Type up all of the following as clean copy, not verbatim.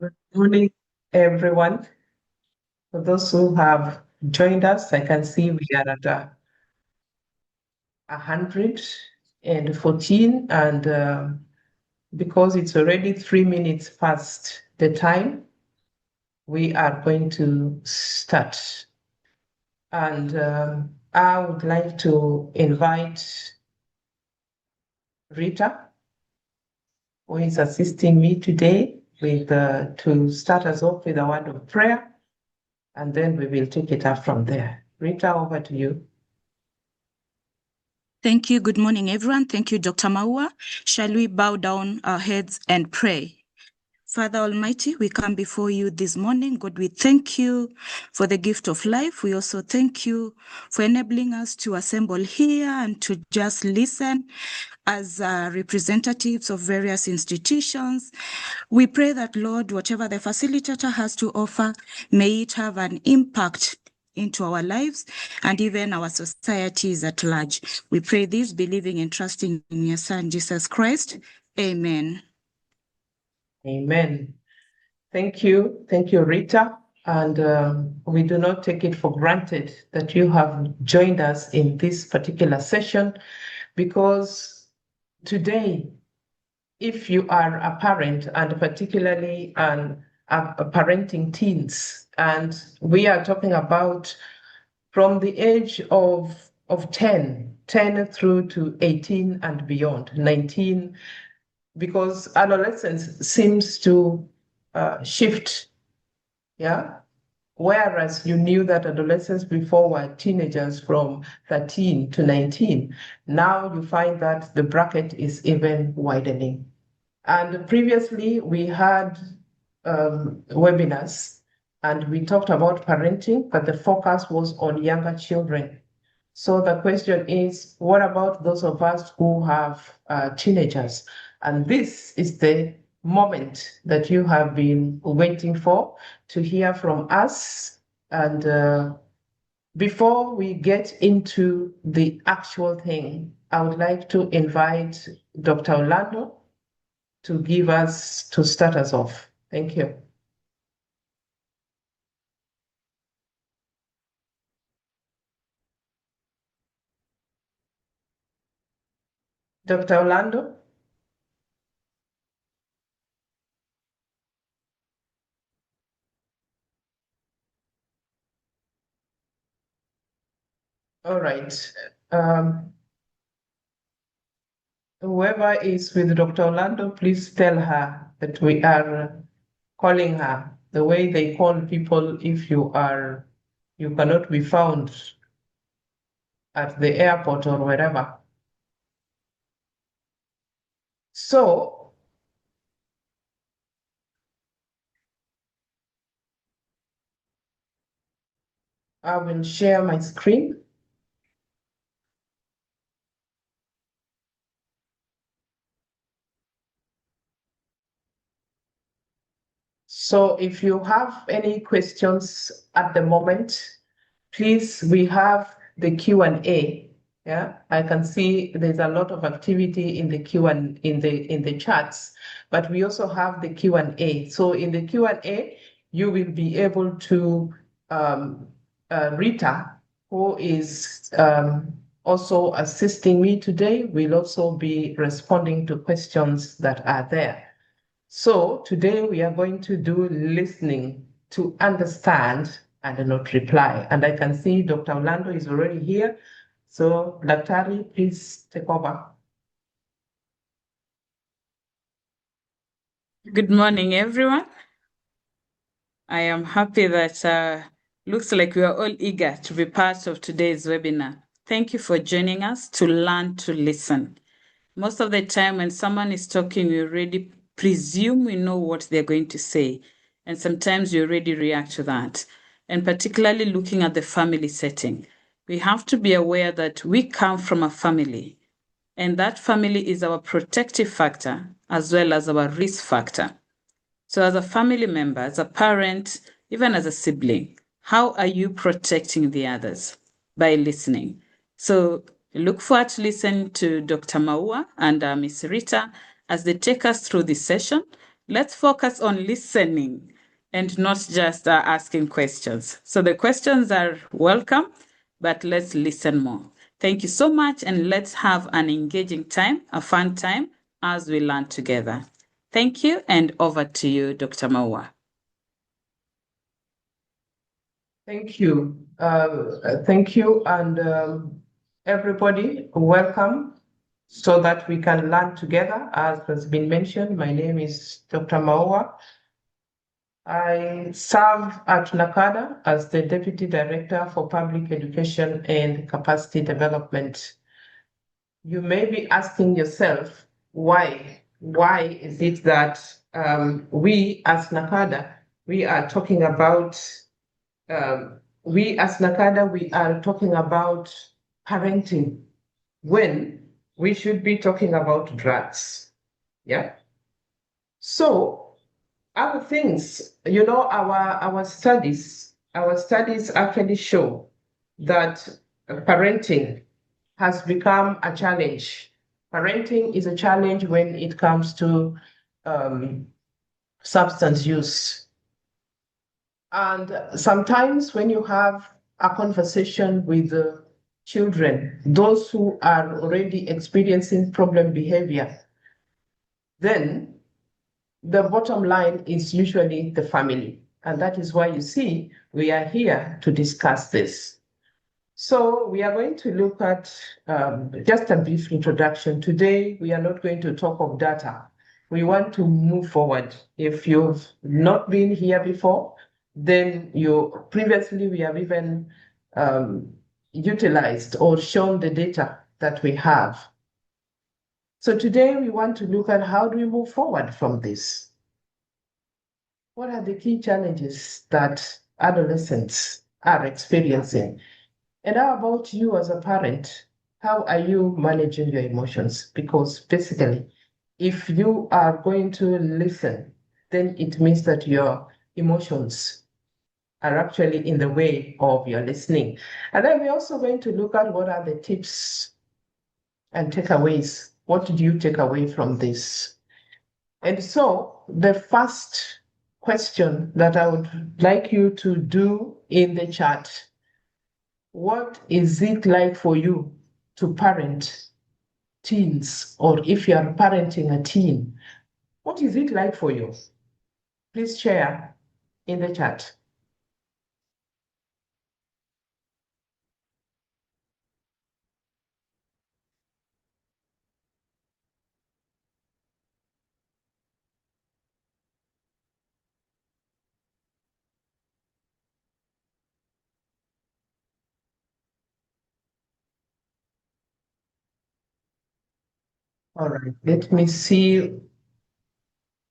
Good morning, everyone. For those who have joined us, I can see we are at 114, and because it's already 3 minutes past the time, we are going to start. And I would like to invite Rita, who is assisting me today, with to start us off with a word of prayer, and then we will take it up from there. Rita, over to you. Thank you. Good morning, everyone. Thank you, Dr. Maua. Shall we bow down our heads and pray? Father Almighty, we come before you this morning. God, we thank you for the gift of life. We also thank you for enabling us to assemble here and to just listen as representatives of various institutions. We pray that, Lord, whatever the facilitator has to offer, may it have an impact into our lives and even our societies at large. We pray this, believing and trusting in your Son, Jesus Christ. Amen. Amen. Thank you. Thank you, Rita. And we do not take it for granted that you have joined us in this particular session, because today, if you are a parent, and particularly a parenting teens, and we are talking about from the age of 10 through to 18 and beyond, 19, because adolescence seems to shift, yeah? Whereas you knew that adolescents before were teenagers from 13 to 19, now you find that the bracket is even widening. And previously we had webinars and we talked about parenting, but the focus was on younger children. So the question is, what about those of us who have teenagers? And this is the moment that you have been waiting for, to hear from us. And before we get into the actual thing, I would like to invite Dr. Orlando to start us off. Thank you. Dr. Orlando? All right. Whoever is with Dr. Orlando, please tell her that we are calling her the way they call people if you cannot be found at the airport or wherever. So I will share my screen. So if you have any questions at the moment, please, we have the Q&A. Yeah, I can see there's a lot of activity in the in the chats, but we also have the Q&A. So in the Q&A, you will be able to Rita, who is also assisting me today, will also be responding to questions that are there. So today we are going to do listening to understand and not reply. And I can see Dr. Orlando is already here. So Daktari, please take over. Good morning, everyone. I am happy that looks like we are all eager to be part of today's webinar. Thank you for joining us to learn to listen. Most of the time when someone is talking, we already presume we know what they're going to say. And sometimes we already react to that. And particularly looking at the family setting, we have to be aware that we come from a family. And that family is our protective factor as well as our risk factor. So as a family member, as a parent, even as a sibling, how are you protecting the others? By listening. So look forward to listening to Dr. Maua and Ms. Rita as they take us through this session. let's focus on listening and not just asking questions. So the questions are welcome, but let's listen more. Thank you so much, and let's have an engaging time, a fun time, as we learn together. Thank you, and over to you, Dr. Maua. Thank you. Thank you, and everybody, welcome so that we can learn together. As has been mentioned, my name is Dr. Maua. I serve at NACADA as the Deputy Director for Public Education and Capacity Development. You may be asking yourself, why? Why is it that we as NACADA, we are talking about parenting when we should be talking about drugs. Yeah. So other things, our studies actually show that parenting has become a challenge. Parenting is a challenge when it comes to substance use. And sometimes when you have a conversation with the children, those who are already experiencing problem behavior, then the bottom line is usually the family. And that is why you see we are here to discuss this. So we are going to look at just a brief introduction. Today, we are not going to talk of data. We want to move forward. If you've not been here before, then previously we have even utilized or shown the data that we have. So today we want to look at how do we move forward from this? What are the key challenges that adolescents are experiencing? And how about you as a parent? How are you managing your emotions? Because basically, if you are going to listen, then it means that your emotions are actually in the way of your listening. And then we're also going to look at what are the tips and takeaways. What did you take away from this? And so the first question that I would like you to do in the chat, what is it like for you to parent teens, or if you are parenting a teen, what is it like for you? Please share in the chat. All right, let me see.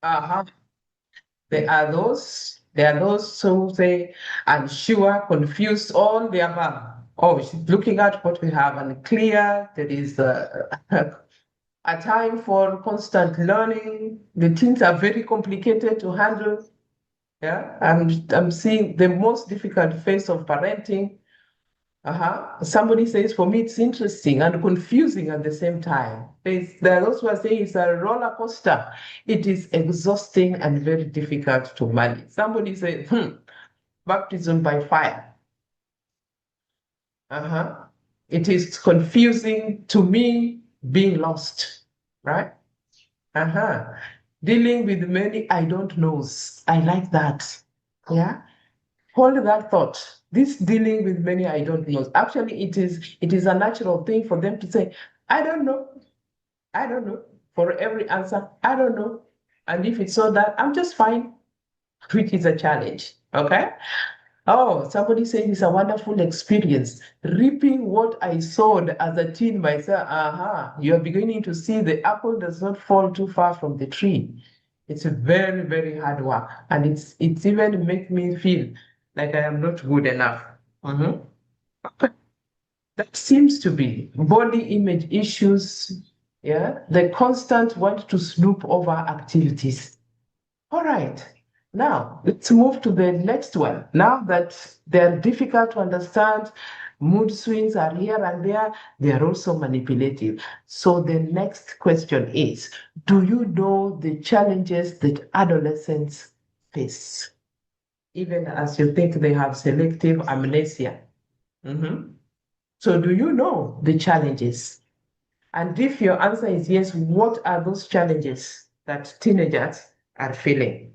There are those who say unsure, confused, all the above. Oh, she's looking at what we have unclear. There is a time for constant learning. The things are very complicated to handle. Yeah, I'm seeing the most difficult phase of parenting. Somebody says, for me, it's interesting and confusing at the same time. There are those who are saying it's a roller coaster. It is exhausting and very difficult to manage. Somebody says, baptism by fire. It is confusing to me, being lost, right? Dealing with many I don't knows. I like that. Yeah. Hold that thought. This dealing with many I don't know. Actually, it is a natural thing for them to say, I don't know. I don't know. For every answer, I don't know. And if it's so that, I'm just fine, which is a challenge. Okay? Oh, somebody said it's a wonderful experience. Reaping what I sowed as a teen myself. You're beginning to see the apple does not fall too far from the tree. It's a very, very hard work. And it's even make me feel like I am not good enough. That seems to be body image issues. Yeah, the constant want to snoop over activities. All right, now let's move to the next one. Now that they're difficult to understand, Mood swings are here and there. They are also manipulative. So the next question is, do you know the challenges that adolescents face? Even as you think they have selective amnesia. So do you know the challenges? And if your answer is yes, what are those challenges that teenagers are feeling?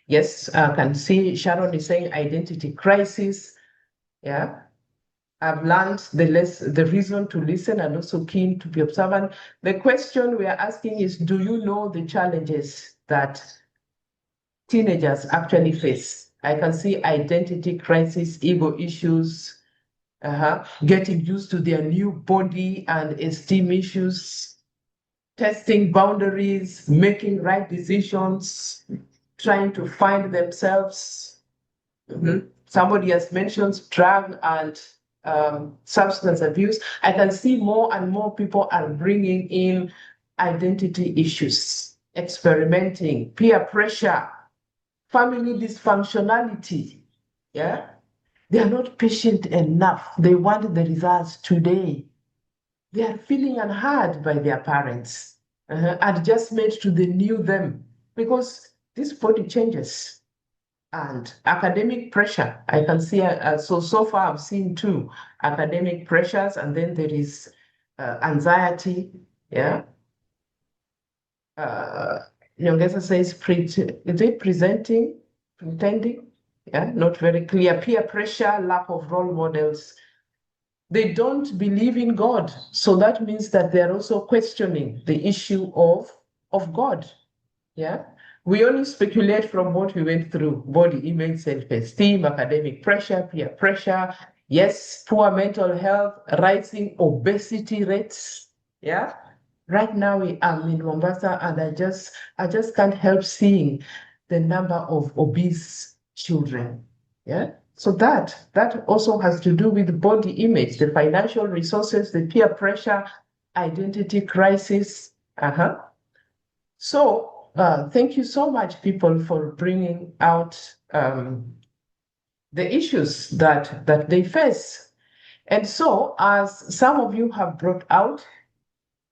Yes, I can see Sharon is saying identity crisis. Yeah. I've learned the reason to listen and also keen to be observant. The question we are asking is, do you know the challenges that teenagers actually face? I can see identity crisis, ego issues, getting used to their new body and esteem issues, testing boundaries, making right decisions, trying to find themselves. Somebody has mentioned drug and substance abuse. I can see more and more people are bringing in identity issues, experimenting, peer pressure, family dysfunctionality. Yeah, they are not patient enough. They want the results today. They are feeling unheard by their parents, adjustment to the new them, because this body changes. And academic pressure, I can see, so far I've seen two academic pressures, and then there is anxiety, yeah. Nyongeza says, is it presenting, pretending? Yeah, not very clear. Peer pressure, lack of role models. They don't believe in God. So that means that they're also questioning the issue of God. Yeah. We only speculate from what we went through: body image, self-esteem, academic pressure, peer pressure. Yes, poor mental health, rising obesity rates. Yeah. Right now we am in Mombasa, and I just can't help seeing the number of obese children. Yeah. So that also has to do with body image, the financial resources, the peer pressure, identity crisis. So thank you so much, people, for bringing out the issues that they face. And so, as some of you have brought out,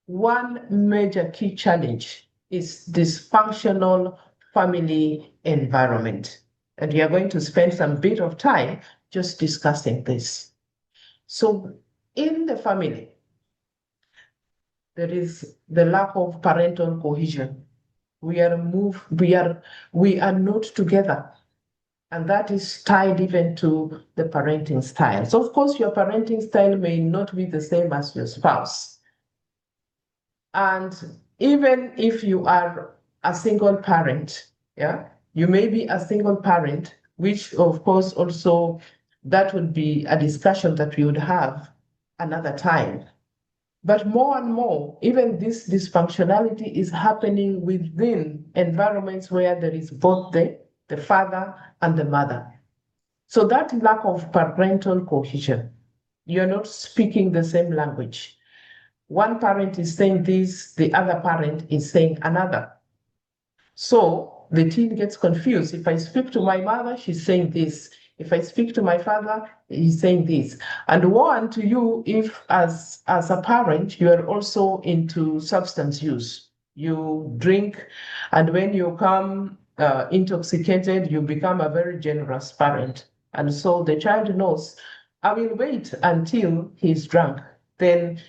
one major key challenge is dysfunctional family environment. And we are going to spend some bit of time just discussing this. So in the family, there is the lack of parental cohesion. We are not together. And that is tied even to the parenting style. So of course, your parenting style may not be the same as your spouse. And even if you are a single parent, yeah, you may be a single parent, which of course also that would be a discussion that we would have another time. But more and more, even this dysfunctionality is happening within environments where there is both the father and the mother. So that lack of parental cohesion, you're not speaking the same language. One parent is saying this, the other parent is saying another. So the teen gets confused. If I speak to my mother, she's saying this. If I speak to my father, he's saying this. And woe unto you if, as a parent, you are also into substance use. You drink, and when you come intoxicated, you become a very generous parent. And so the child knows, I will wait until he's drunk. Then,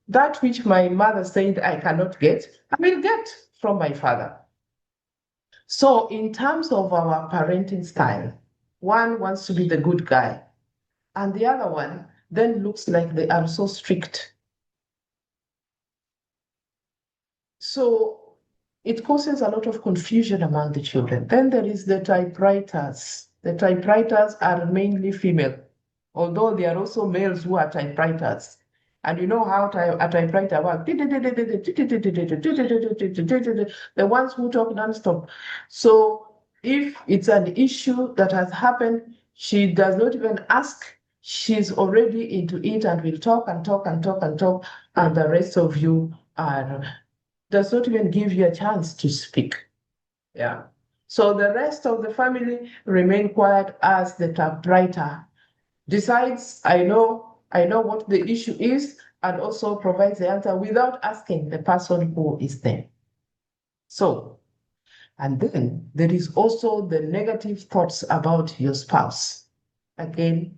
that which my mother said I cannot get, I will get from my father. So in terms of our parenting style, one wants to be the good guy, and the other one then looks like they are so strict. So it causes a lot of confusion among the children. Then there is the typewriters. The typewriters are mainly female, although there are also males who are typewriters. And you know how a typewriter works. The ones who talk nonstop. So if it's an issue that has happened, she does not even ask. she's already into it and will talk and talk and talk and talk, and the rest of you does not even give you a chance to speak. Yeah. So the rest of the family remain quiet as the typewriter decides, I know what the issue is, and also provides the answer without asking the person who is there. So, and then there is also the negative thoughts about your spouse. Again,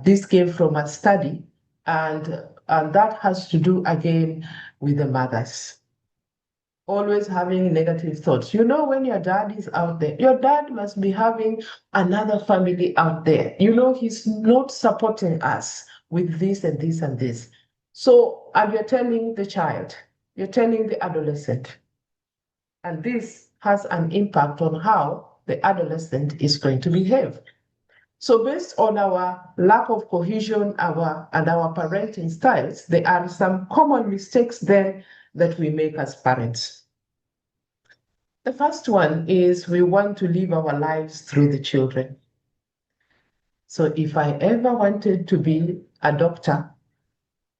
this came from a study, and that has to do again with the mothers. Always having negative thoughts. You know, when your dad is out there, your dad must be having another family out there. You know, he's not supporting us with this and this and this. So, and you're telling the child, you're telling the adolescent, and this has an impact on how the adolescent is going to behave. So based on our lack of cohesion and our parenting styles, there are some common mistakes then that we make as parents. The first one is we want to live our lives through the children. So if I ever wanted to be a doctor,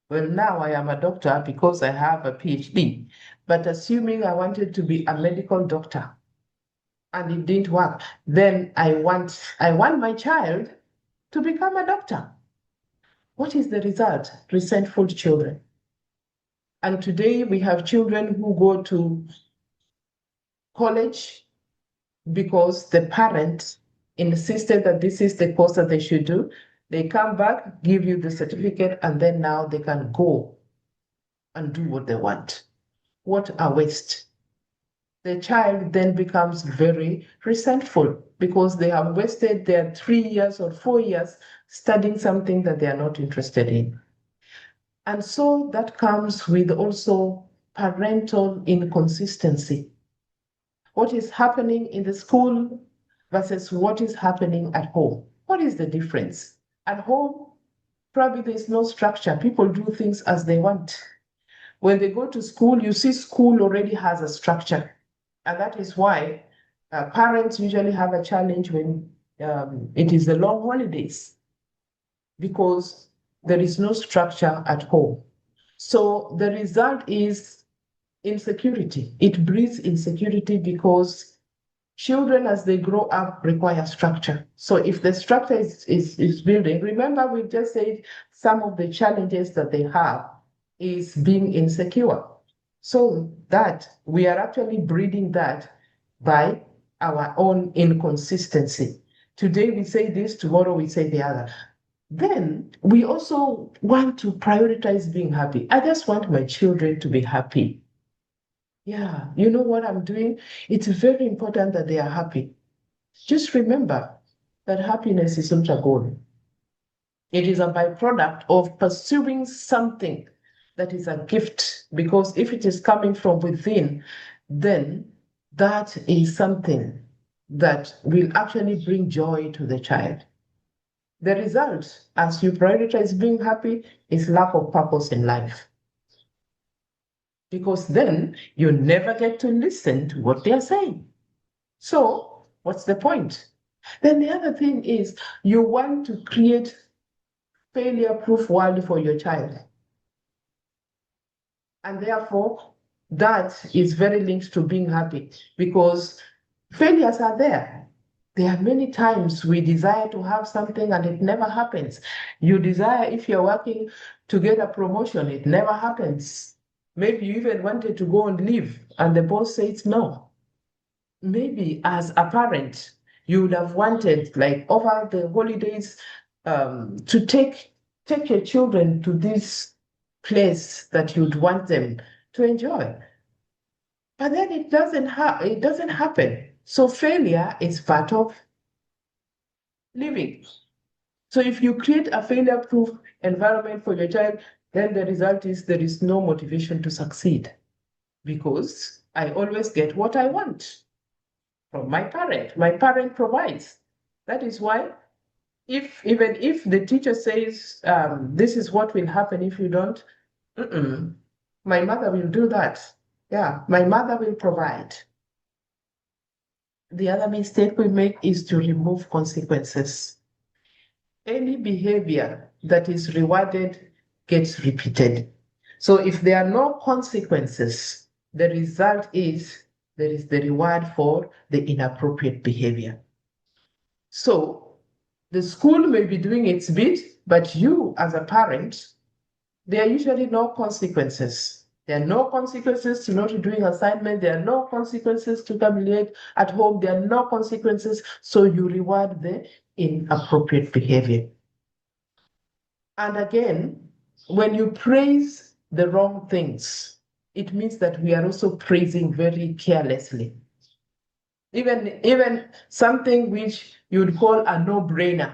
well, now I am a doctor because I have a PhD, but assuming I wanted to be a medical doctor and it didn't work, then I want my child to become a doctor. What is the result? Resentful children. And today we have children who go to college because the parent insisted that this is the course that they should do. They come back, give you the certificate, and then now they can go and do what they want. What a waste. The child then becomes very resentful because they have wasted their 3 years or 4 years studying something that they are not interested in. And so that comes with also parental inconsistency. What is happening in the school versus what is happening at home. What is the difference? At home, probably there's no structure. People do things as they want. When they go to school, you see school already has a structure. And that is why parents usually have a challenge when it is the long holidays, because there is no structure at home. So the result is insecurity. It breeds insecurity because children, as they grow up, require structure. So if the structure is building, remember we've just said some of the challenges that they have is being insecure. So that we are actually breeding that by our own inconsistency. Today we say this, tomorrow we say the other. Then we also want to prioritize being happy. I just want my children to be happy. Yeah, you know what I'm doing? It's very important that they are happy. Just remember that happiness is not a goal. It is a byproduct of pursuing something that is a gift, because if it is coming from within, then that is something that will actually bring joy to the child. The result, as you prioritize being happy, is lack of purpose in life. Because then you never get to listen to what they are saying. So what's the point? Then the other thing is you want to create failure-proof world for your child. And therefore, that is very linked to being happy, because failures are there. There are many times we desire to have something and it never happens. You desire, if you're working to get a promotion, it never happens. Maybe you even wanted to go and leave and the boss says no. Maybe as a parent, you would have wanted, like over the holidays, to take your children to this place that you'd want them to enjoy. But then it doesn't happen. So failure is part of living. So if you create a failure-proof environment for your child, then the result is there is no motivation to succeed, because I always get what I want from my parent. My parent provides. That is why even if the teacher says, this is what will happen if you don't, my mother will do that. Yeah, my mother will provide. The other mistake we make is to remove consequences. any behavior that is rewarded gets repeated. So if there are no consequences, the result is there is the reward for the inappropriate behavior. So the school may be doing its bit, but you as a parent, there are usually no consequences. There are no consequences to not doing assignment. There are no consequences to come late at home. There are no consequences. So you reward the inappropriate behavior. And again, when you praise the wrong things, it means that we are also praising very carelessly. Even something which you would call a no-brainer.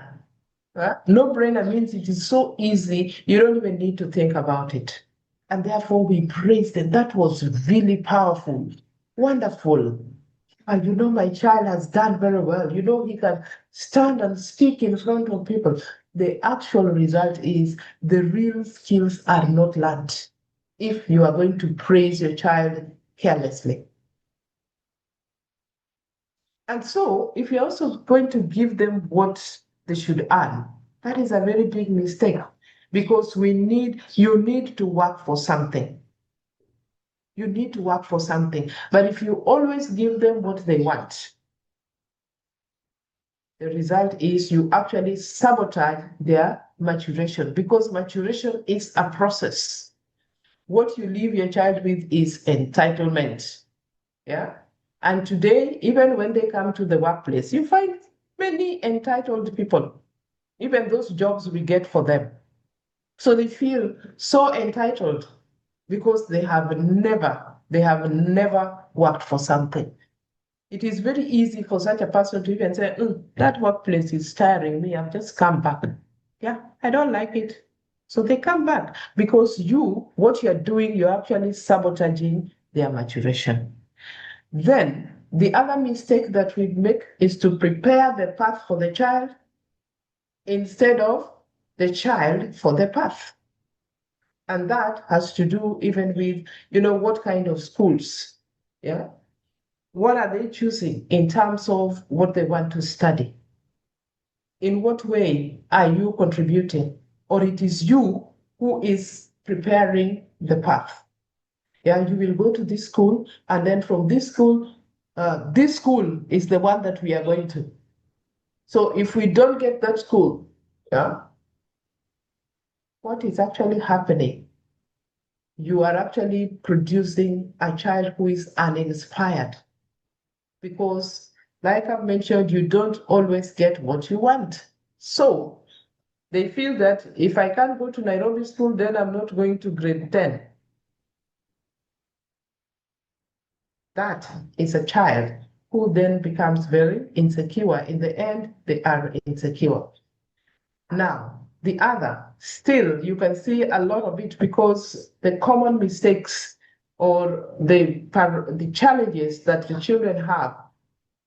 No-brainer means it is so easy, you don't even need to think about it. And therefore we praise them. That was really powerful, wonderful. And you know, my child has done very well. You know, he can stand and speak in front of people. The actual result is the real skills are not learned if you are going to praise your child carelessly. And so, if you're also going to give them what they should earn, that is a very big mistake, because you need to work for something. You need to work for something. But if you always give them what they want, the result is you actually sabotage their maturation, because maturation is a process. What you leave your child with is entitlement. Yeah. And today, even when they come to the workplace, you find many entitled people, even those jobs we get for them. So they feel so entitled because they have never worked for something. It is very easy for such a person to even say, that workplace is tiring me, I've just come back. Yeah, I don't like it. So they come back because what you're doing, you're actually sabotaging their maturation. Then the other mistake that we make is to prepare the path for the child instead of the child for the path. And that has to do even with, what kind of schools, yeah? What are they choosing in terms of what they want to study? In what way are you contributing? Or it is you who is preparing the path. Yeah, you will go to this school, and then from this school is the one that we are going to. So if we don't get that school, yeah, what is actually happening? You are actually producing a child who is uninspired, because, like I've mentioned, you don't always get what you want. So they feel that if I can't go to Nairobi school, then I'm not going to grade 10. That is a child who then becomes very insecure. In the end, they are insecure. Now, the other, still, you can see a lot of it, because the common mistakes or the challenges that the children have,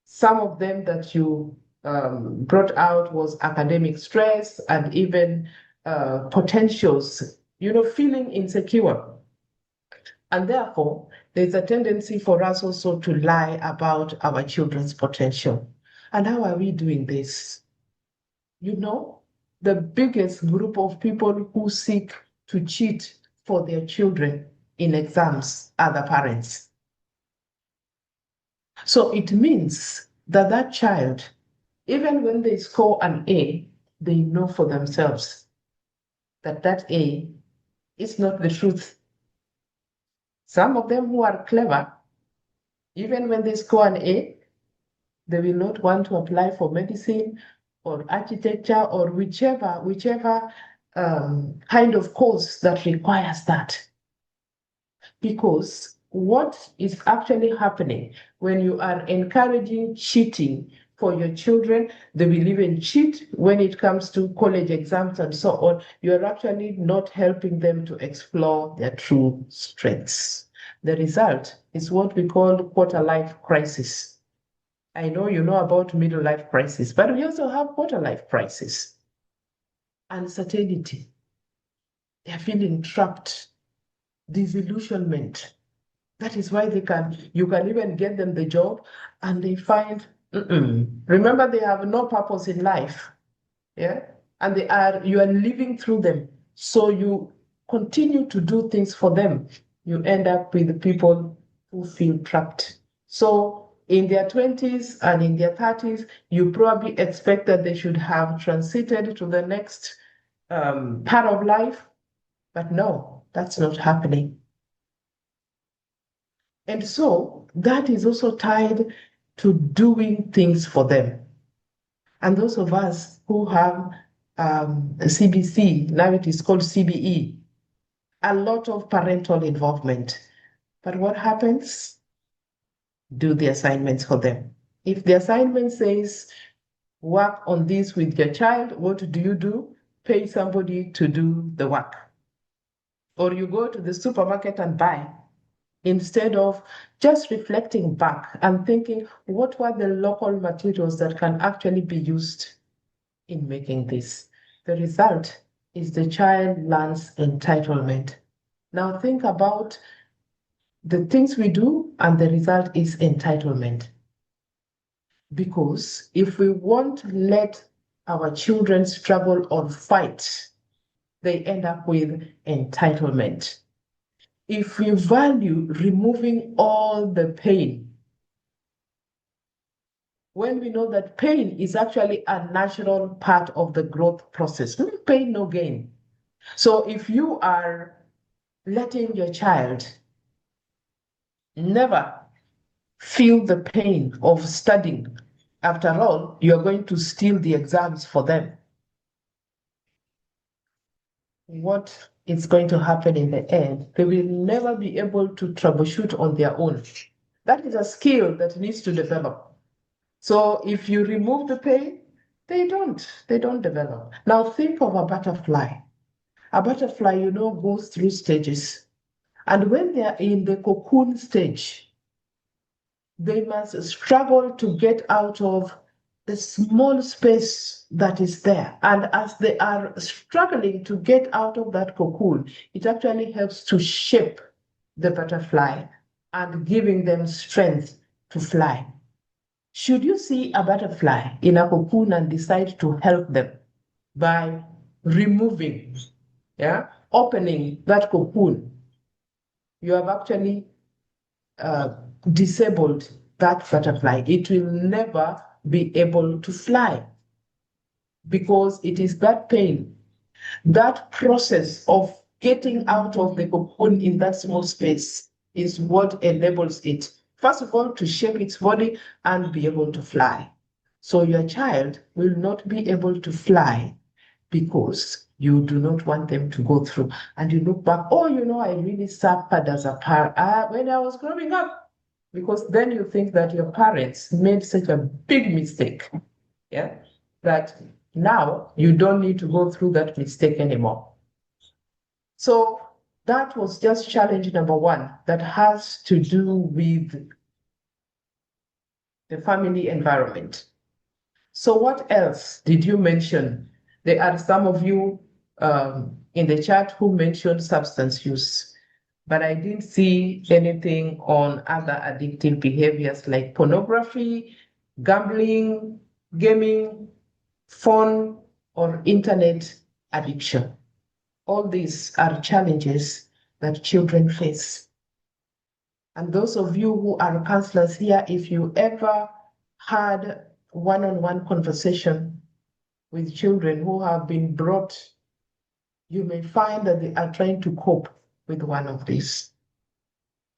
some of them that you brought out was academic stress and even potentials, feeling insecure. And therefore, there's a tendency for us also to lie about our children's potential. And how are we doing this? The biggest group of people who seek to cheat for their children in exams are the parents. So it means that that child, even when they score an A, they know for themselves that that A is not the truth. Some of them who are clever, even when they score an A, they will not want to apply for medicine or architecture or whichever kind of course that requires that. Because what is actually happening when you are encouraging cheating for your children, they will even cheat when it comes to college exams and so on. You're actually not helping them to explore their true strengths. The result is what we call quarter-life crisis. I know you know about middle life crisis, but we also have quarter life crisis. Uncertainty. They're feeling trapped. Disillusionment. That is why you can even get them the job and they find, remember, they have no purpose in life. Yeah. and you are living through them. So you continue to do things for them. You end up with people who feel trapped. So in their 20s and in their 30s, you probably expect that they should have transited to the next part of life. But no, that's not happening. And so that is also tied to doing things for them. And those of us who have CBC, now it is called CBE, a lot of parental involvement. But what happens? Do the assignments for them. If the assignment says, work on this with your child, what do? Pay somebody to do the work. Or you go to the supermarket and buy, instead of just reflecting back and thinking, what were the local materials that can actually be used in making this? The result is the child learns entitlement. Now think about the things we do, and the result is entitlement. Because if we won't let our children struggle or fight, they end up with entitlement. If we value removing all the pain, when we know that pain is actually a natural part of the growth process, no pain, no gain. So if you are letting your child never feel the pain of studying, after all, you're going to steal the exams for them. What is going to happen in the end? They will never be able to troubleshoot on their own. That is a skill that needs to develop. So if you remove the pain, they don't develop. Now think of a butterfly. A butterfly, goes through stages. And when they are in the cocoon stage, they must struggle to get out of the small space that is there. And as they are struggling to get out of that cocoon, it actually helps to shape the butterfly and giving them strength to fly. Should you see a butterfly in a cocoon and decide to help them by removing, opening that cocoon, you have actually disabled that butterfly. It will never be able to fly, because it is that pain, that process of getting out of the cocoon in that small space is what enables it, first of all, to shape its body and be able to fly. So your child will not be able to fly because you do not want them to go through. And you look back, I really suffered as a parent when I was growing up. Because then you think that your parents made such a big mistake, that now you don't need to go through that mistake anymore. So that was just challenge number one, that has to do with the family environment. So what else did you mention? There are some of you in the chat who mentioned substance use, but I didn't see anything on other addictive behaviors like pornography, gambling, gaming, phone, or internet addiction. All these are challenges that children face. And those of you who are counselors here, if you ever had one-on-one conversation with children who have been brought, you may find that they are trying to cope with one of these.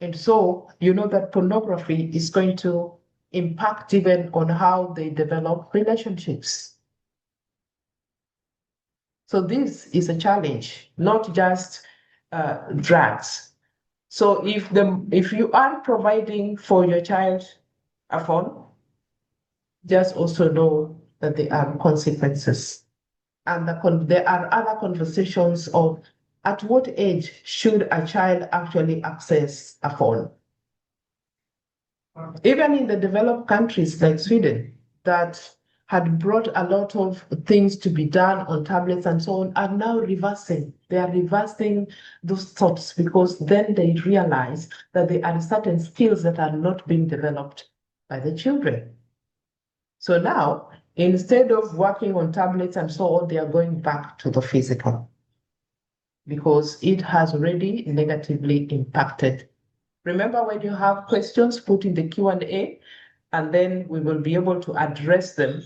And so you know that pornography is going to impact even on how they develop relationships. So this is a challenge, not just drugs. So if you are providing for your child a phone, just also know that there are consequences. And there are other conversations of at what age should a child actually access a phone. Even in the developed countries like Sweden, that had brought a lot of things to be done on tablets and so on, are now reversing. They are reversing those thoughts, because then they realize that there are certain skills that are not being developed by the children. So now Instead of working on tablets and so on, they are going back to the physical because it has already negatively impacted. Remember, when you have questions, put in the Q&A, and then we will be able to address them.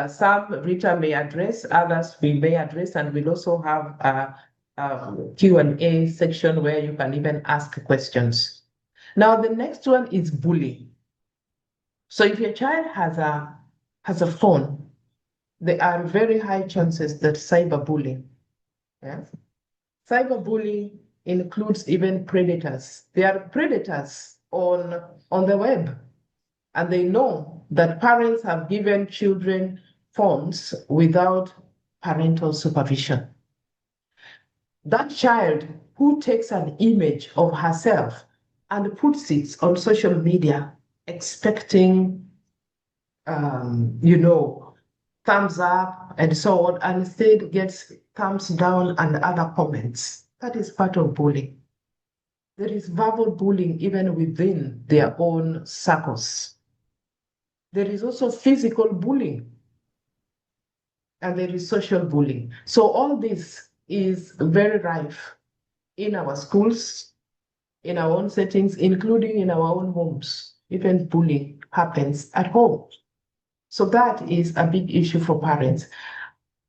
Some Rita may address, others we may address, and we'll also have a Q&A section where you can even ask questions. Now, the next one is bullying. So if your child has a phone, there are very high chances that cyberbullying, yes? Cyberbullying includes even predators. There are predators on the web, and they know that parents have given children phones without parental supervision. That child who takes an image of herself and puts it on social media, expecting, thumbs up and so on, and instead gets thumbs down and other comments. That is part of bullying. There is verbal bullying even within their own circles. There is also physical bullying, and there is social bullying. So all this is very rife in our schools, in our own settings, including in our own homes. Even bullying happens at home. So that is a big issue for parents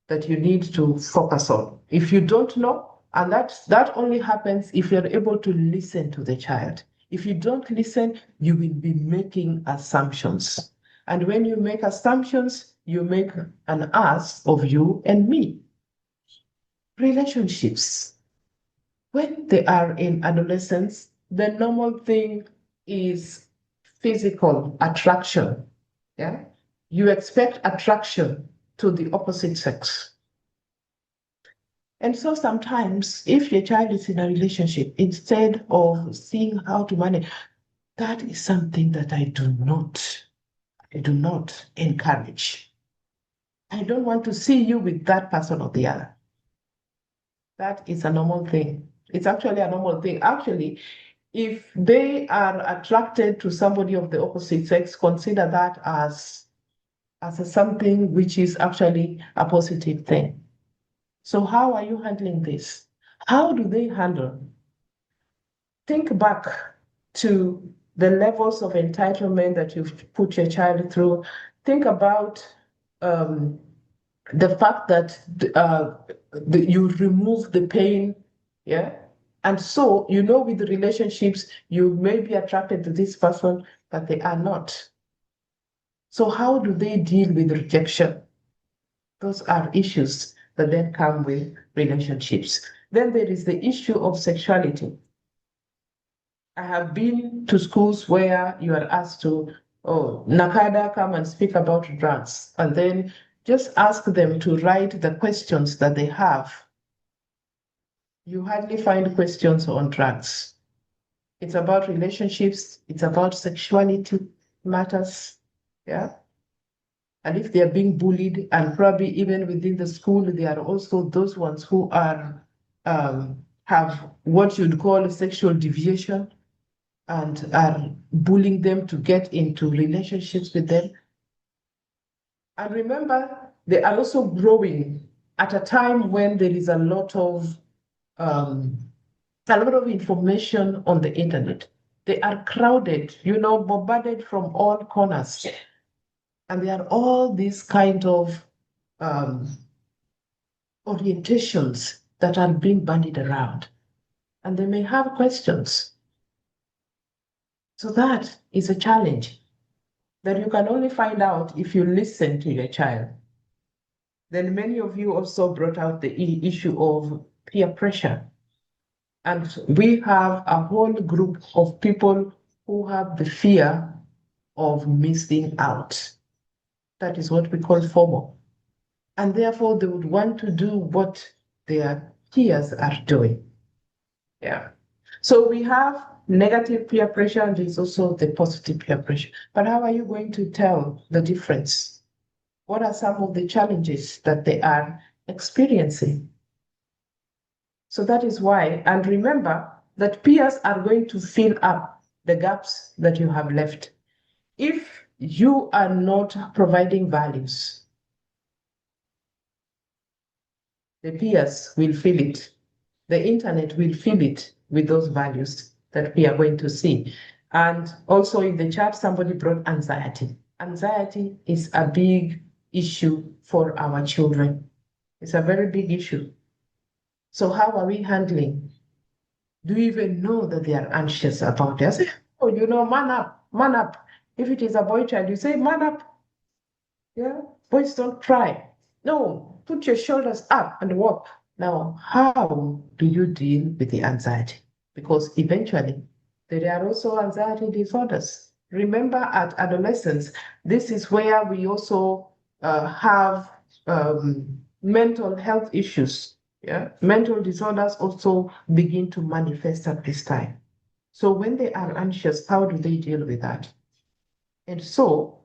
that you need to focus on. If you don't know, and that only happens if you're able to listen to the child. If you don't listen, you will be making assumptions. And when you make assumptions, you make an ass of you and me. Relationships. When they are in adolescence, the normal thing is physical attraction. Yeah? You expect attraction to the opposite sex. And so sometimes, if your child is in a relationship, instead of seeing how to manage, that is something that I do not encourage. I don't want to see you with that person or the other. That is a normal thing. It's actually a normal thing. Actually, if they are attracted to somebody of the opposite sex, consider that as something which is actually a positive thing. So how are you handling this? How do they handle? Think back to the levels of entitlement that you've put your child through. Think about the fact that you remove the pain, yeah? And so, with the relationships, you may be attracted to this person, but they are not. So how do they deal with rejection? Those are issues that then come with relationships. Then there is the issue of sexuality. I have been to schools where you are asked to, NACADA, come and speak about drugs, and then just ask them to write the questions that they have. You hardly find questions on drugs. It's about relationships, it's about sexuality matters, yeah? And if they are being bullied, and probably even within the school, there are also those ones who are have what you'd call a sexual deviation and are bullying them to get into relationships with them. And remember, they are also growing at a time when there is a lot of information on the internet. They are crowded, bombarded from all corners. And there are all these kind of orientations that are being bandied around. And they may have questions. So that is a challenge that you can only find out if you listen to your child. Then many of you also brought out the issue of peer pressure. And we have a whole group of people who have the fear of missing out. That is what we call FOMO. And therefore, they would want to do what their peers are doing. Yeah. So we have negative peer pressure, and there's also the positive peer pressure. But how are you going to tell the difference? What are some of the challenges that they are experiencing? So that is why, and remember that peers are going to fill up the gaps that you have left. If you are not providing values, The peers will feel it. The internet will feel it with those values that we are going to see. And also in the chat, somebody brought anxiety. Anxiety is a big issue for our children. It's a very big issue. So how are we handling? Do you even know that they are anxious about it? I say, oh, you know, man up, man up. If it is a boy child, you say, man up. Yeah, boys don't cry. No, put your shoulders up and walk. Now, how do you deal with the anxiety? Because eventually, there are also anxiety disorders. Remember, at adolescence, this is where we also have mental health issues. Yeah, mental disorders also begin to manifest at this time. So when they are anxious, how do they deal with that? And so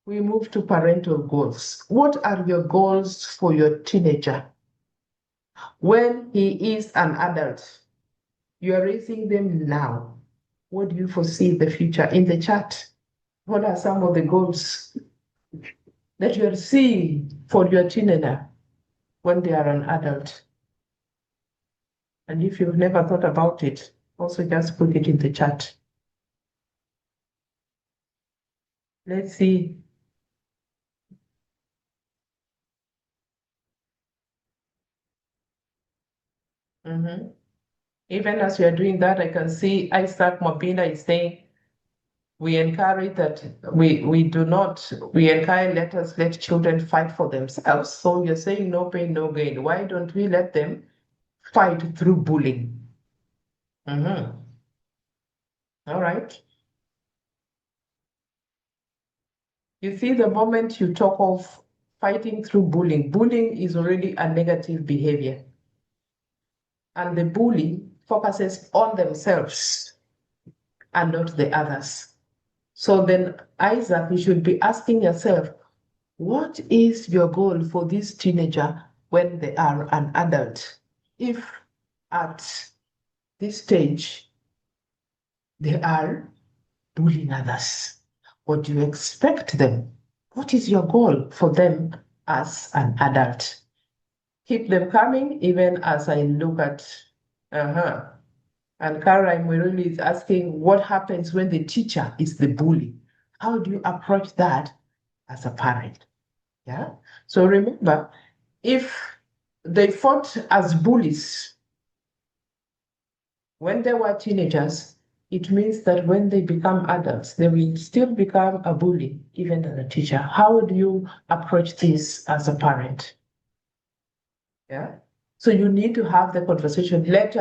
we move to parental goals. What are your goals for your teenager? When he is an adult, you are raising them now. What do you foresee the future? In the chat, what are some of the goals that you are seeing for your teenager when they are an adult? And if you've never thought about it, also just put it in the chat. Let's see. Even as you are doing that, I can see Isaac Mobina is saying, we encourage that we encourage let children fight for themselves. So you're saying no pain, no gain. Why don't we let them fight through bullying? All right. You see, the moment you talk of fighting through bullying is already a negative behavior. And the bully focuses on themselves and not the others. So then, Isaac, you should be asking yourself, what is your goal for this teenager when they are an adult? If at this stage they are bullying others, what do you expect them? What is your goal for them as an adult? Keep them coming, even as I look at, and Caroline Mwiruli is asking, what happens when the teacher is the bully? How do you approach that as a parent? Yeah. So remember, if they fought as bullies when they were teenagers, it means that when they become adults, they will still become a bully, even as a teacher. How do you approach this as a parent? Yeah. So you need to have the conversation. Let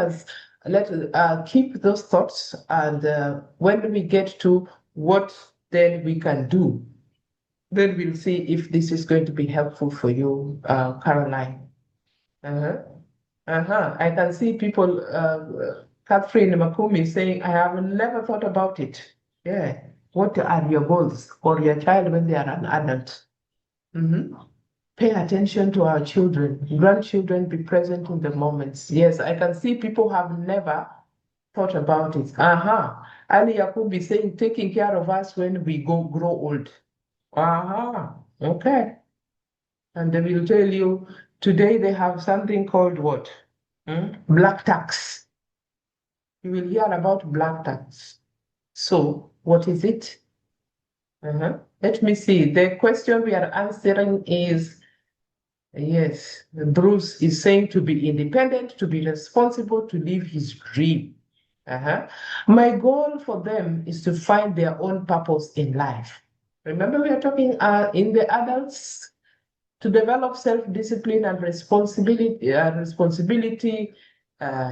keep those thoughts, and when we get to what then we can do, then we'll see if this is going to be helpful for you, Caroline. I can see people, Catherine Makumi saying, I have never thought about it. Yeah. What are your goals for your child when they are an adult? Pay attention to our children, grandchildren, be present in the moments. Yes, I can see people have never thought about it. Ali Yakubi saying, taking care of us when we grow old. Okay. And they will tell you, today they have something called what? Black tax. You will hear about black tax. So what is it? Let me see. The question we are answering is, yes, Bruce is saying to be independent, to be responsible, to live his dream. My goal for them is to find their own purpose in life. Remember, we are talking in the adults, to develop self-discipline and responsibility.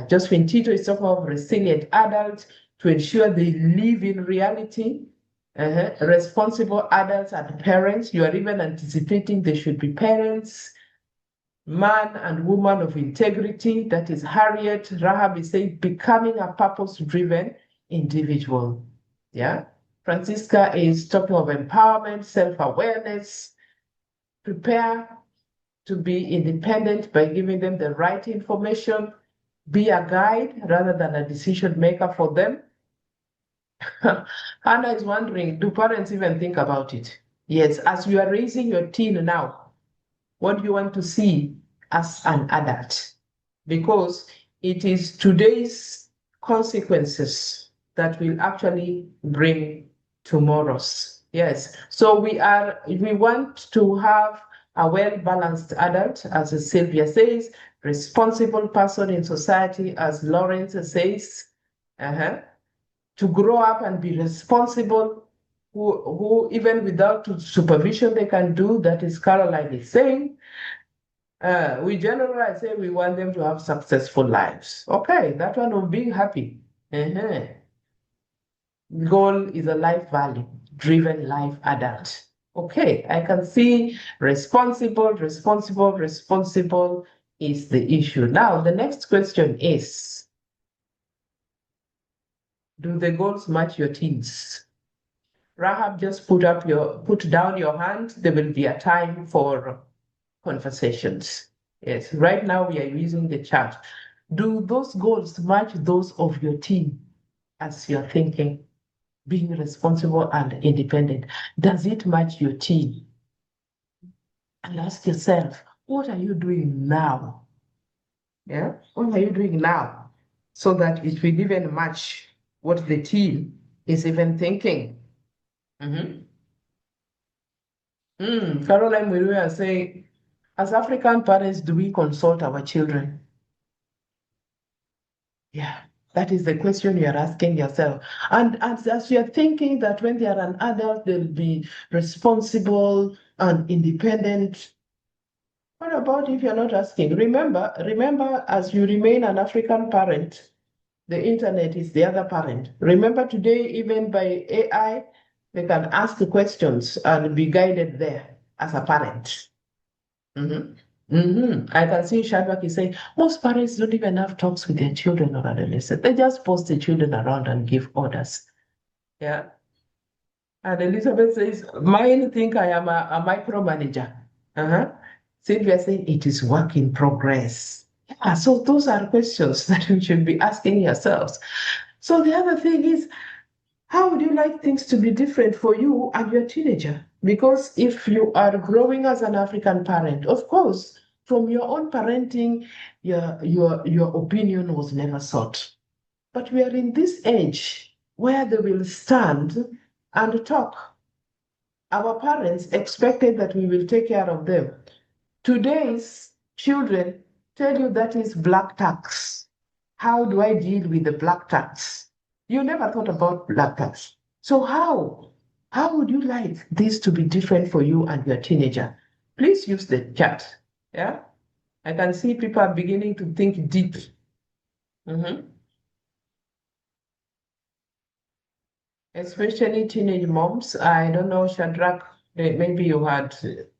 Josephine Tito is talking of resilient adults to ensure they live in reality. Responsible adults and parents. You are even anticipating they should be parents. Man and woman of integrity. That is Harriet. Rahab is saying becoming a purpose-driven individual. Yeah. Francisca is talking of empowerment, self-awareness. Prepare to be independent by giving them the right information. Be a guide rather than a decision maker for them. Hannah is wondering, do parents even think about it? Yes, as you are raising your teen now, what do you want to see as an adult, because it is today's consequences that will actually bring tomorrow's. Yes. So we want to have a well-balanced adult, as Sylvia says, responsible person in society, as Lawrence says, to grow up and be responsible, who even without supervision they can do. That is Caroline is saying. We generally say we want them to have successful lives. Okay, that one of being happy. Goal is a life value driven life adult. Okay, I can see responsible is the issue. Now, the next question is, do the goals match your teens? Rahab, just put down your hand. There will be a time for conversations. Yes, right now we are using the chat. Do those goals match those of your team as you're thinking? Being responsible and independent, does it match your team? And ask yourself, what are you doing now? Yeah, what are you doing now? So that it will even match what the team is even thinking. Caroline Wiruya say, as African parents, do we consult our children? Yeah, that is the question you're asking yourself. And as you're thinking that when they are an adult, they'll be responsible and independent. What about if you're not asking? Remember, as you remain an African parent, the internet is the other parent. Remember today, even by AI, they can ask questions and be guided there as a parent. I can see Shadrach is saying, most parents don't even have talks with their children or adolescents. They just post the children around and give orders. Yeah. And Elizabeth says, mine think I am a micromanager. Sylvia saying, it is work in progress. Yeah, so those are questions that you should be asking yourselves. So the other thing is, how would you like things to be different for you and your teenager? Because if you are growing as an African parent, of course, from your own parenting, your opinion was never sought. But we are in this age where they will stand and talk. Our parents expected that we will take care of them. Today's children tell you that is black tax. How do I deal with the black tax? You never thought about black tax. So how would you like this to be different for you and your teenager? Please use the chat. Yeah, I can see people are beginning to think deep. Especially teenage moms. I don't know, Shadrach, maybe you had,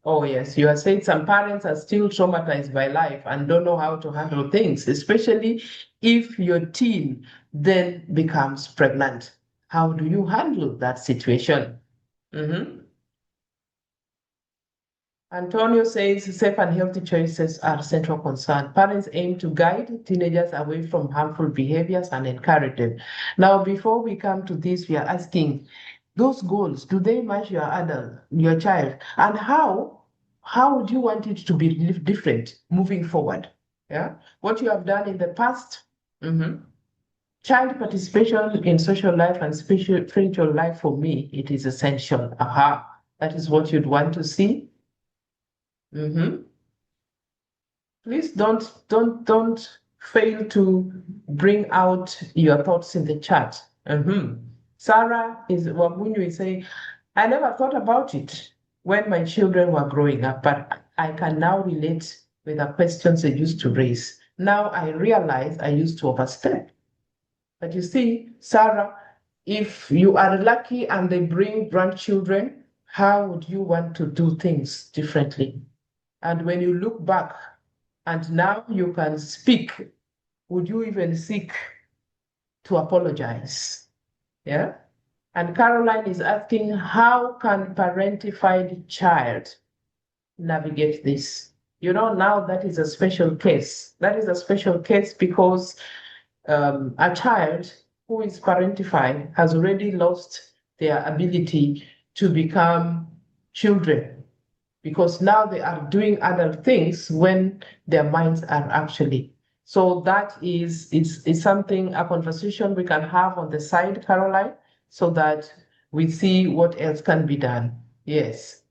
oh yes, you are saying some parents are still traumatized by life and don't know how to handle things, especially if your teen then becomes pregnant. How do you handle that situation? Antonio says safe and healthy choices are central concern. Parents aim to guide teenagers away from harmful behaviors and encourage them. Now, before we come to this, we are asking those goals, do they match your adult, your child? And how would you want it to be different moving forward? Yeah, what you have done in the past. Child participation in social life and spiritual life, for me, it is essential. That is what you'd want to see. Please don't fail to bring out your thoughts in the chat. Sarah Wamunyu is saying, I never thought about it when my children were growing up, but I can now relate with the questions they used to raise. Now I realize I used to overstep. But you see, Sarah, if you are lucky and they bring grandchildren, how would you want to do things differently? And when you look back and now you can speak, would you even seek to apologize? Yeah. And Caroline is asking, how can parentified child navigate this? Now that is a special case. That is a special case because a child who is parentified has already lost their ability to become children. because now they are doing other things when their minds are actually. So that is something, a conversation we can have on the side, Caroline, so that we see what else can be done. Yes.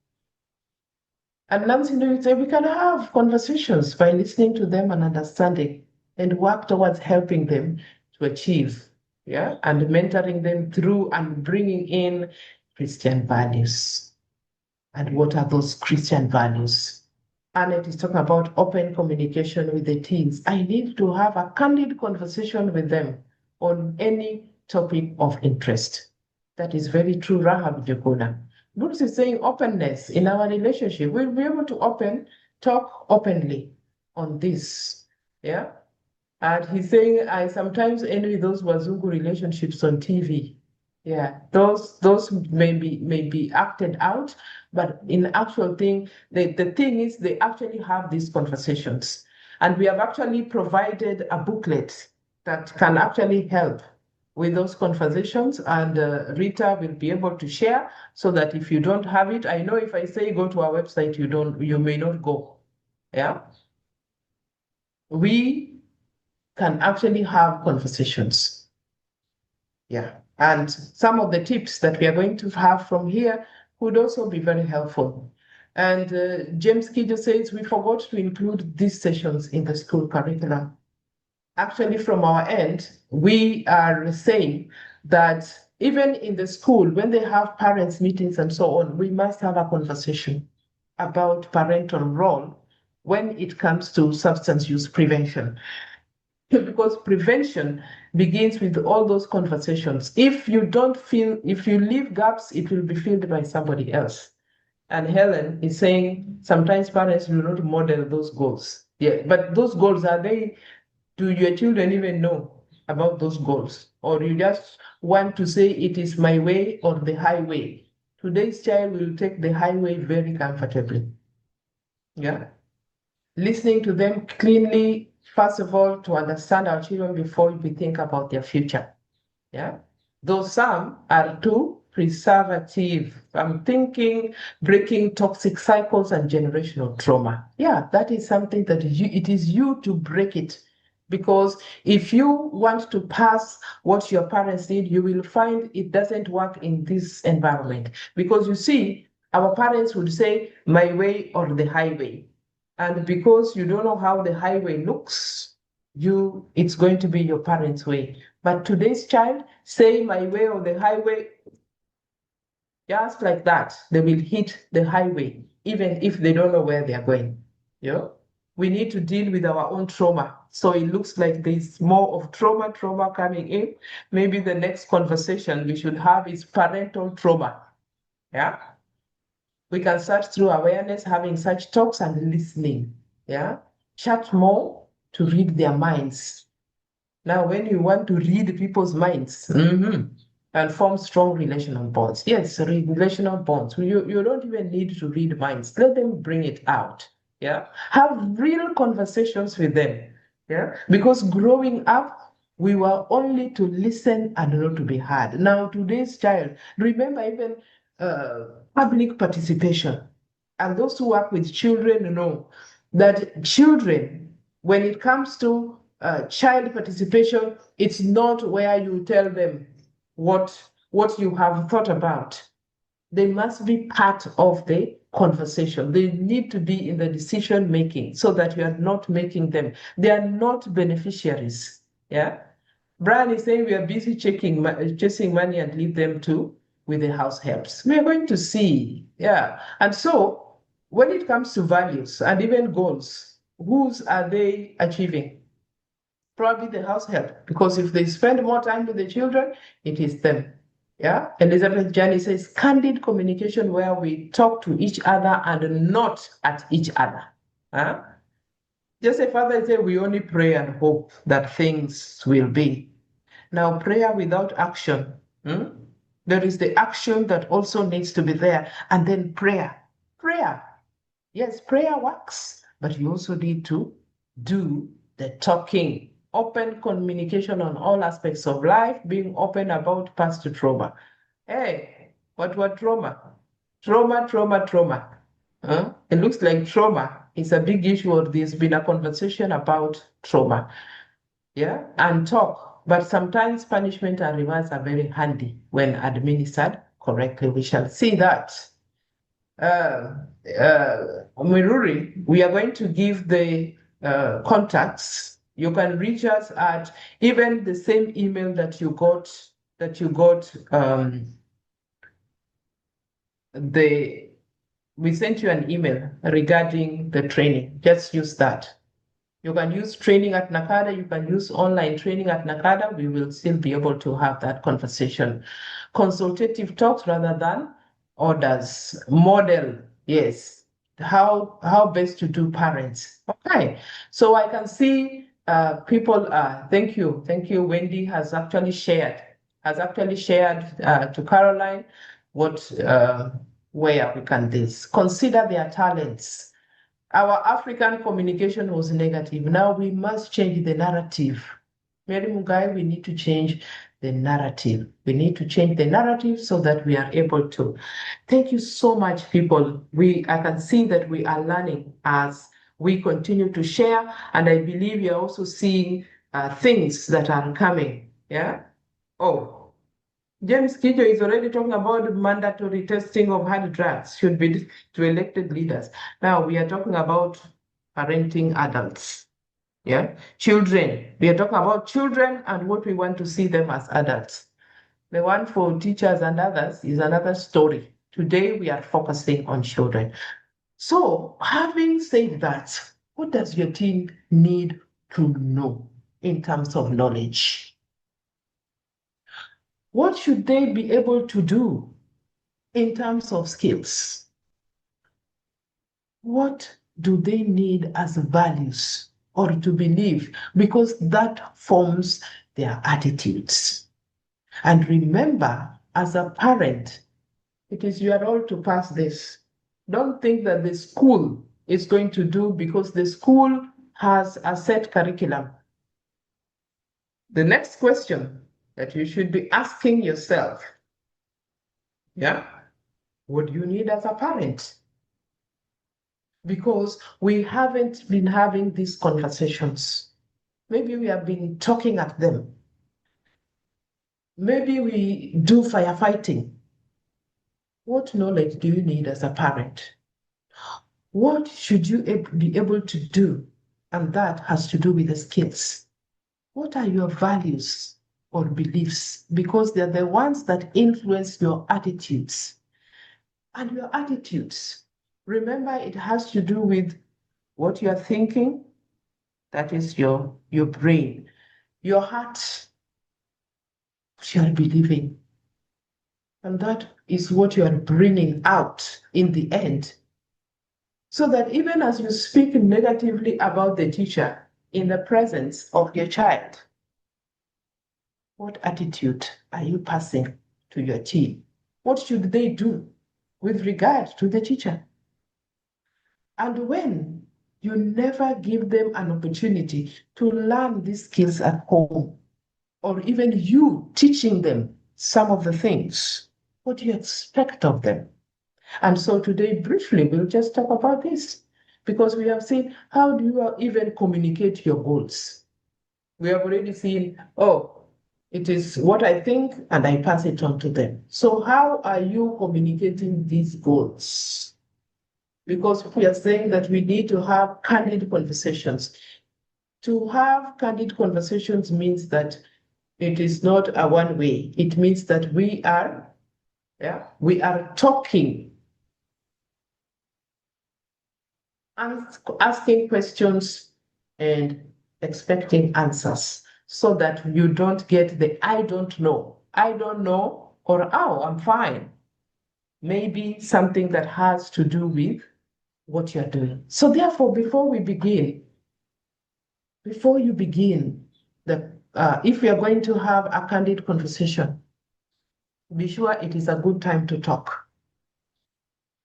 And Nancy, you say we can have conversations by listening to them and understanding and work towards helping them to achieve, yeah, and mentoring them through and bringing in Christian values. And what are those Christian values? Annette is talking about open communication with the teens. I need to have a candid conversation with them on any topic of interest. That is very true, Rahab Jokuna. Bruce is saying openness in our relationship. We'll be able to talk openly on this. Yeah. And he's saying, I sometimes envy those Wazungu relationships on TV. Yeah, those may be acted out, but in actual thing, the thing is they actually have these conversations. And we have actually provided a booklet that can actually help with those conversations, and Rita will be able to share so that if you don't have it, I know if I say go to our website, you may not go. Yeah. We can actually have conversations. Yeah. And some of the tips that we are going to have from here would also be very helpful. And James Kijo says, we forgot to include these sessions in the school curriculum. Actually, from our end, we are saying that even in the school, when they have parents' meetings and so on, we must have a conversation about parental role when it comes to substance use prevention. Because prevention begins with all those conversations. If you leave gaps, it will be filled by somebody else. And Helen is saying sometimes parents will not model those goals. Yeah, but those goals, do your children even know about those goals? Or you just want to say it is my way or the highway? Today's child will take the highway very comfortably. Yeah. Listening to them cleanly, first of all, to understand our children before we think about their future. Yeah. Though some are too preservative. I'm thinking breaking toxic cycles and generational trauma. Yeah, that is something that it is you to break it. Because if you want to pass what your parents did, you will find it doesn't work in this environment. Because you see, our parents would say, my way or the highway. And because you don't know how the highway looks, it's going to be your parents' way. But today's child, say my way or the highway, just like that, they will hit the highway, even if they don't know where they are going. Yeah? We need to deal with our own trauma. So it looks like there's more of trauma coming in. Maybe the next conversation we should have is parental trauma. Yeah. We can search through awareness, having such talks and listening. Yeah. Chat more to read their minds. Now, when you want to read people's minds and form strong relational bonds, yes, relational bonds. You don't even need to read minds. Let them bring it out. Yeah. Have real conversations with them. Yeah. Because growing up, we were only to listen and not to be heard. Now, today's child, remember even public participation. And those who work with children know that children, when it comes to child participation, it's not where you tell them what you have thought about. They must be part of the conversation. They need to be in the decision making so that you are not making them. They are not beneficiaries. Yeah. Brian is saying we are busy chasing money and leave them with the house helps. We are going to see. Yeah. And so when it comes to values and even goals, whose are they achieving? Probably the house help, because if they spend more time with the children, it is them. Yeah. Elizabeth Jani says candid communication where we talk to each other and not at each other. Huh? Just a father say we only pray and hope that things will be. Now, prayer without action. There is the action that also needs to be there, and then prayer. Prayer. Yes, prayer works, but you also need to do the talking. Open communication on all aspects of life, being open about past trauma. Hey, what trauma? Trauma. It looks like trauma is a big issue, or there's been a conversation about trauma. Yeah, and talk. But sometimes punishment and rewards are very handy when administered correctly. We shall see that. Miruri, we are going to give the contacts. You can reach us at even the same email that you got we sent you an email regarding the training. Just use that. You can use training at NACADA, you can use online training at NACADA. We will still be able to have that conversation. Consultative talks rather than orders. Model, yes. How best to do parents. Okay, so I can see people, thank you. Wendy has actually shared to Caroline where we can this. Consider their talents. Our African communication was negative. Now we must change the narrative. Mary Mugai, we need to change the narrative. We need to change the narrative so that we are able to. Thank you so much, people. I can see that we are learning as we continue to share, and I believe you're also seeing things that are coming. Yeah. Oh. James Kijo is already talking about mandatory testing of hard drugs should be to elected leaders. Now we are talking about parenting adults. Yeah, children. We are talking about children and what we want to see them as adults. The one for teachers and others is another story. Today we are focusing on children. So having said that, what does your team need to know in terms of knowledge? What should they be able to do in terms of skills? What do they need as values or to believe? Because that forms their attitudes. And remember, as a parent, it is your role to pass this. Don't think that the school is going to do because the school has a set curriculum. The next question that you should be asking yourself, yeah, what do you need as a parent? Because we haven't been having these conversations. Maybe we have been talking at them. Maybe we do firefighting. What knowledge do you need as a parent? What should you be able to do? And that has to do with the skills. What are your values or beliefs? Because they're the ones that influence your attitudes. And your attitudes, remember, it has to do with what you are thinking. That is your brain. Your heart, what you are believing. And that is what you are bringing out in the end. So that even as you speak negatively about the teacher in the presence of your child, what attitude are you passing to your team? What should they do with regard to the teacher? And when you never give them an opportunity to learn these skills at home, or even you teaching them some of the things, what do you expect of them? And so today, briefly, we'll just talk about this, because we have seen how do you even communicate your goals? We have already seen, it is what I think and I pass it on to them. So how are you communicating these goals? Because we are saying that we need to have candid conversations. To have candid conversations means that it is not a one way. It means that we are talking and asking questions and expecting answers, so that you don't get the I don't know, or oh, I'm fine. Maybe something that has to do with what you're doing. So therefore, before you begin, if we are going to have a candid conversation, be sure it is a good time to talk.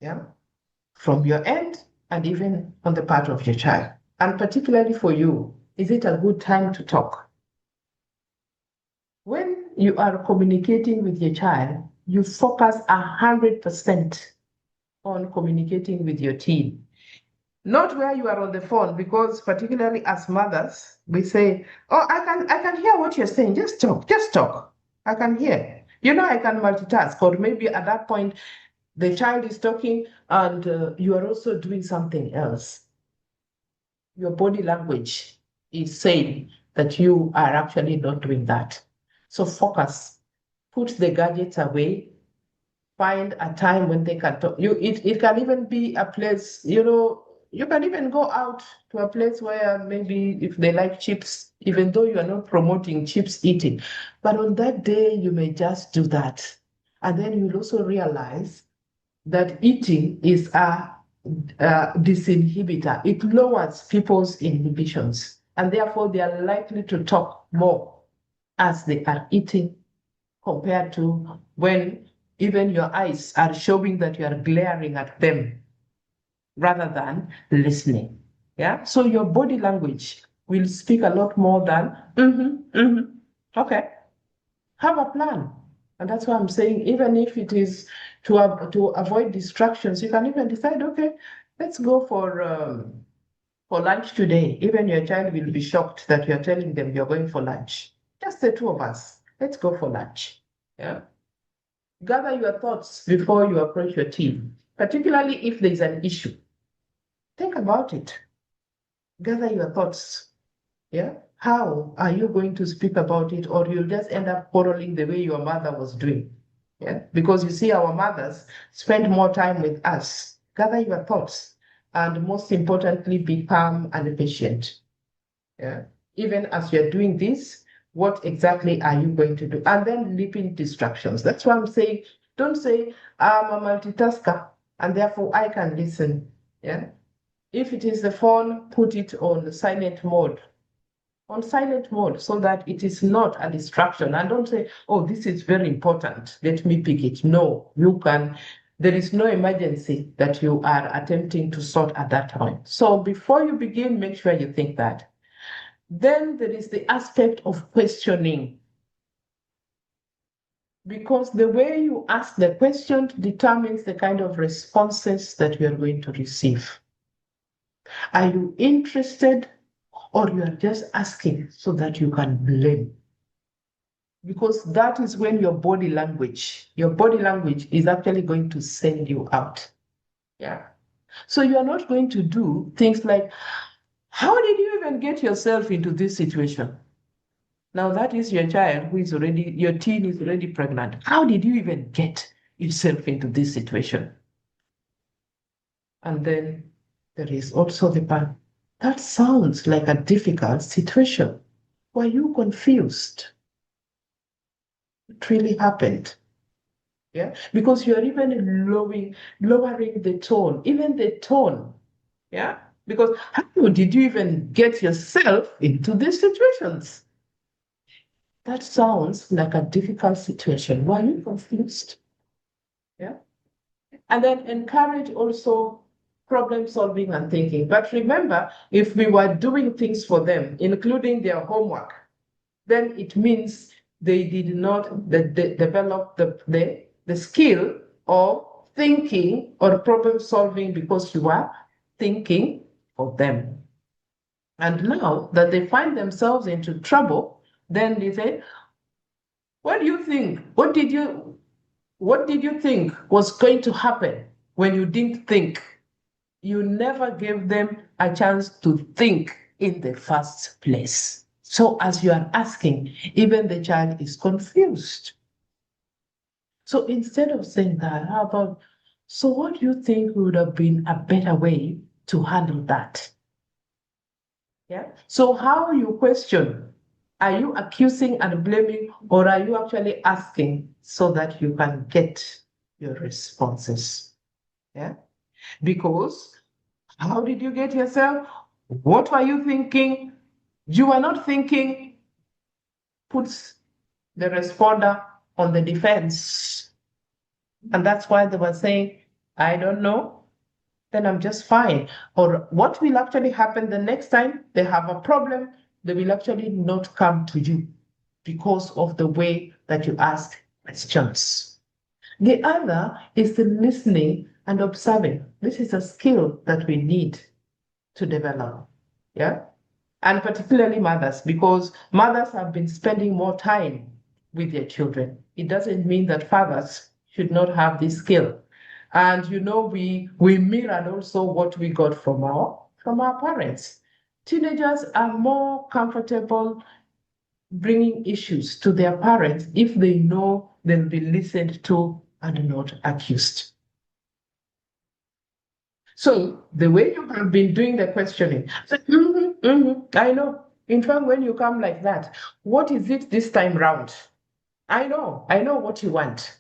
Yeah, from your end and even on the part of your child. And particularly for you, is it a good time to talk? When you are communicating with your child, you focus 100% on communicating with your teen. Not where you are on the phone, because particularly as mothers, we say, oh, I can hear what you're saying. Just talk. I can hear. I can multitask. Or maybe at that point, the child is talking and you are also doing something else. Your body language is saying that you are actually not doing that. So focus, put the gadgets away, find a time when they can talk. It can even be a place, you can even go out to a place where maybe if they like chips, even though you are not promoting chips eating, but on that day you may just do that. And then you'll also realize that eating is a disinhibitor. It lowers people's inhibitions, and therefore they are likely to talk more as they are eating compared to when even your eyes are showing that you are glaring at them rather than listening. Yeah. So your body language will speak a lot more than okay. Have a plan. And that's why I'm saying, even if it is to avoid distractions, you can even decide, okay, let's go for lunch today. Even your child will be shocked that you're telling them you're going for lunch. Just the two of us. Let's go for lunch. Yeah. Gather your thoughts before you approach your team, particularly if there's an issue. Think about it. Gather your thoughts. Yeah. How are you going to speak about it, or you'll just end up quarreling the way your mother was doing? Yeah. Because you see, our mothers spend more time with us. Gather your thoughts, and most importantly, be calm and patient. Yeah. Even as you're doing this, what exactly are you going to do? And then limit distractions. That's why I'm saying, don't say, I'm a multitasker and therefore I can listen. Yeah. If it is the phone, put it on silent mode. On silent mode, so that it is not a distraction. And don't say, oh, this is very important, let me pick it. No, there is no emergency that you are attempting to sort at that time. So before you begin, make sure you think that. Then there is the aspect of questioning, because the way you ask the question determines the kind of responses that you are going to receive. Are you interested, or you are just asking so that you can blame? Because that is when your body language is actually going to send you out. Yeah. So you are not going to do things like, how did you even get yourself into this situation? Now that is your child your teen is already pregnant. How did you even get yourself into this situation? And then there is also the part, that sounds like a difficult situation. Were you confused? It really happened. Yeah, because you are even lowering the tone, even the tone. Yeah, because how did you even get yourself into these situations? That sounds like a difficult situation. Were you confused? Yeah. And then encourage also problem solving and thinking. But remember, if we were doing things for them, including their homework, then it means they did not develop the skill of thinking or problem solving, because you are thinking for them. And now that they find themselves into trouble, then they say, what do you think? What did you think was going to happen when you didn't think? You never gave them a chance to think in the first place. So as you are asking, even the child is confused. So instead of saying that, how about, so what do you think would have been a better way to handle that? Yeah. So how you question, are you accusing and blaming, or are you actually asking so that you can get your responses? Yeah. Because how did you get yourself? What were you thinking? You were not thinking, puts the responder on the defense. And that's why they were saying, I don't know, then I'm just fine. Or what will actually happen the next time they have a problem, they will actually not come to you because of the way that you ask questions. The other is the listening and observing. This is a skill that we need to develop. Yeah. And particularly mothers, because mothers have been spending more time with their children. It doesn't mean that fathers should not have this skill. And we mirrored also what we got from our parents. Teenagers are more comfortable bringing issues to their parents if they know they'll be listened to and not accused. So the way you have been doing the questioning, so, I know. In fact, when you come like that, what is it this time round? I know what you want.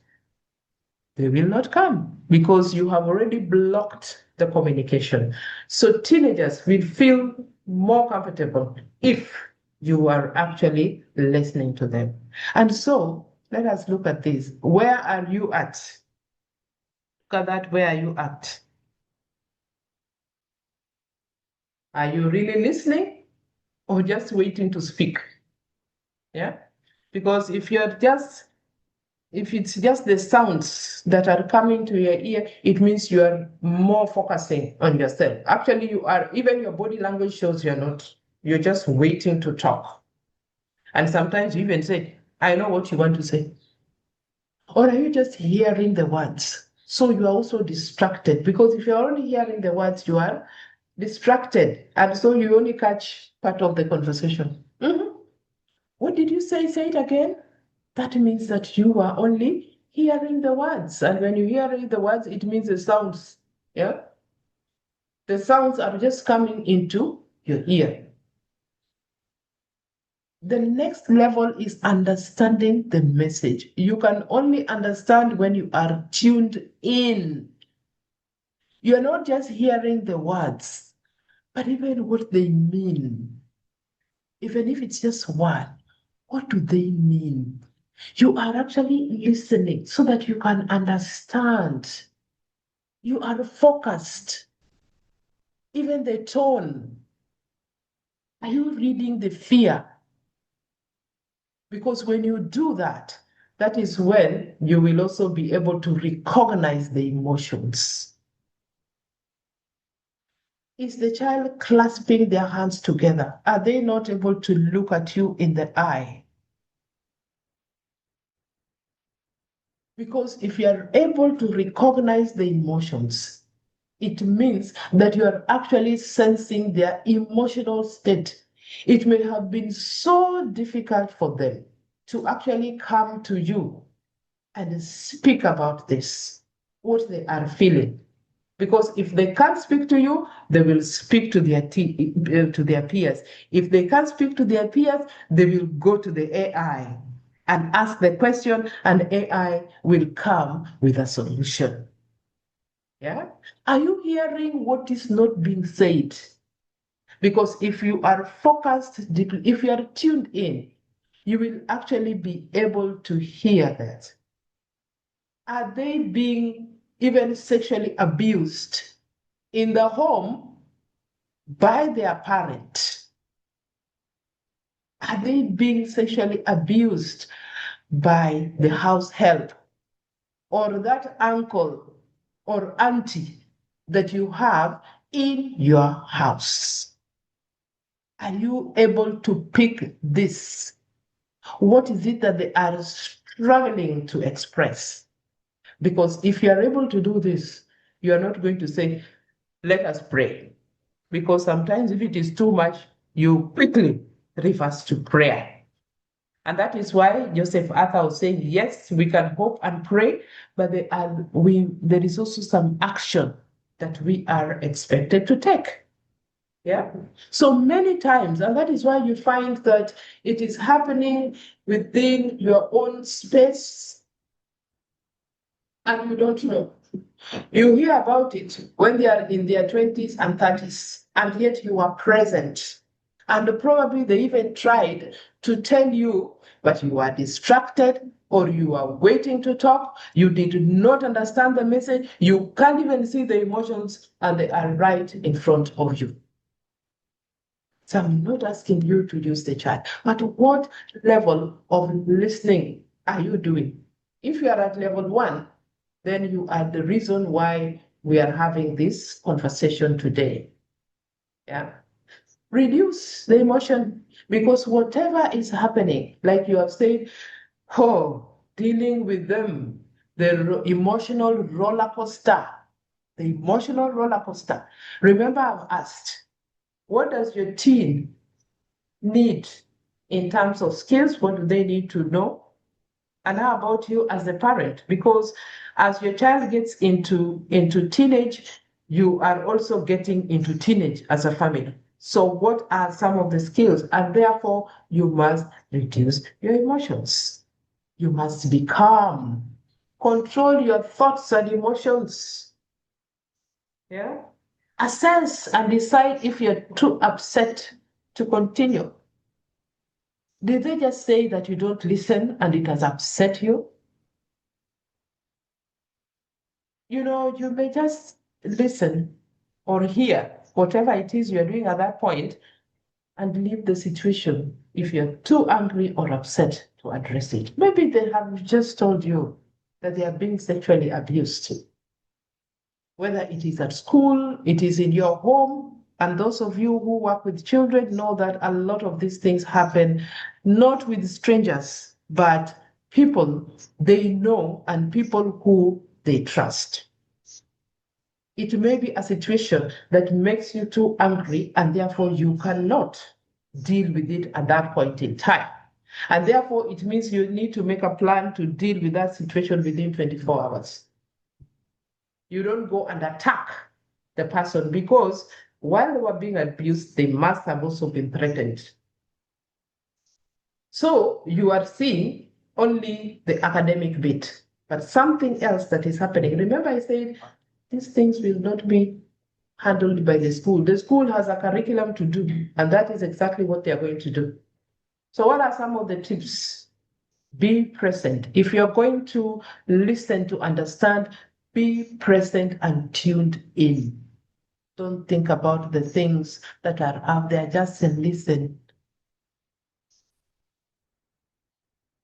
They will not come because you have already blocked the communication. So teenagers will feel more comfortable if you are actually listening to them. And so let us look at this. Where are you at? Look at that. Where are you at? Are you really listening or just waiting to speak? Yeah. Because if it's just the sounds that are coming to your ear, it means you are more focusing on yourself. Actually, you are, even your body language shows you're not, you're just waiting to talk. And sometimes you even say, I know what you want to say. Or are you just hearing the words? So you are also distracted, because if you're only hearing the words, you are distracted. And so you only catch part of the conversation. What did you say? Say it again. That means that you are only hearing the words. And when you're hearing the words, it means the sounds. Yeah. The sounds are just coming into your ear. The next level is understanding the message. You can only understand when you are tuned in. You're not just hearing the words, but even what they mean. Even if it's just one, what do they mean? You are actually listening so that you can understand. You are focused. Even the tone. Are you reading the fear? Because when you do that, that is when you will also be able to recognize the emotions. Is the child clasping their hands together? Are they not able to look at you in the eye? Because if you are able to recognize the emotions, it means that you are actually sensing their emotional state. It may have been so difficult for them to actually come to you and speak about this, what they are feeling. Because if they can't speak to you, they will speak to their peers. If they can't speak to their peers, they will go to the AI and ask the question, and AI will come with a solution. Yeah? Are you hearing what is not being said? Because if you are focused deeply, if you are tuned in, you will actually be able to hear that. Are they being even sexually abused in the home by their parent? Are they being sexually abused by the house help or that uncle or auntie that you have in your house? Are you able to pick this? What is it that they are struggling to express? Because if you are able to do this, you are not going to say, let us pray. Because sometimes if it is too much, you quickly reverse to prayer. And that is why Joseph Arthur was saying, yes, we can hope and pray, but there is also some action that we are expected to take. Yeah. So many times, and that is why you find that it is happening within your own space and you don't know. You hear about it when they are in their 20s and 30s, and yet you are present. And probably they even tried to tell you, but you are distracted or you are waiting to talk. You did not understand the message. You can't even see the emotions, and they are right in front of you. So I'm not asking you to use the chat, but what level of listening are you doing? If you are at level 1, then you are the reason why we are having this conversation today. Yeah. Reduce the emotion, because whatever is happening, like you have said, dealing with them, the emotional roller coaster, Remember, I've asked, what does your teen need in terms of skills? What do they need to know? And how about you as a parent? Because as your child gets into teenage, you are also getting into teenage as a family. So what are some of the skills? And therefore, you must reduce your emotions. You must be calm. Control your thoughts and emotions. Yeah. Assess and decide if you're too upset to continue. Did they just say that you don't listen and it has upset you? You know, you may just listen or hear whatever it is you're doing at that point and leave the situation if you're too angry or upset to address it. Maybe they have just told you that they are being sexually abused. Whether it is at school, it is in your home, and those of you who work with children know that a lot of these things happen not with strangers, but people they know and people who they trust. It may be a situation that makes you too angry and therefore you cannot deal with it at that point in time. And therefore it means you need to make a plan to deal with that situation within 24 hours. You don't go and attack the person, because while they were being abused, they must have also been threatened. So you are seeing only the academic bit, but something else that is happening. Remember, I said these things will not be handled by the school. The school has a curriculum to do, and that is exactly what they are going to do. So what are some of the tips? Be present. If you're going to listen to understand, be present and tuned in. Don't think about the things that are out there, just listen.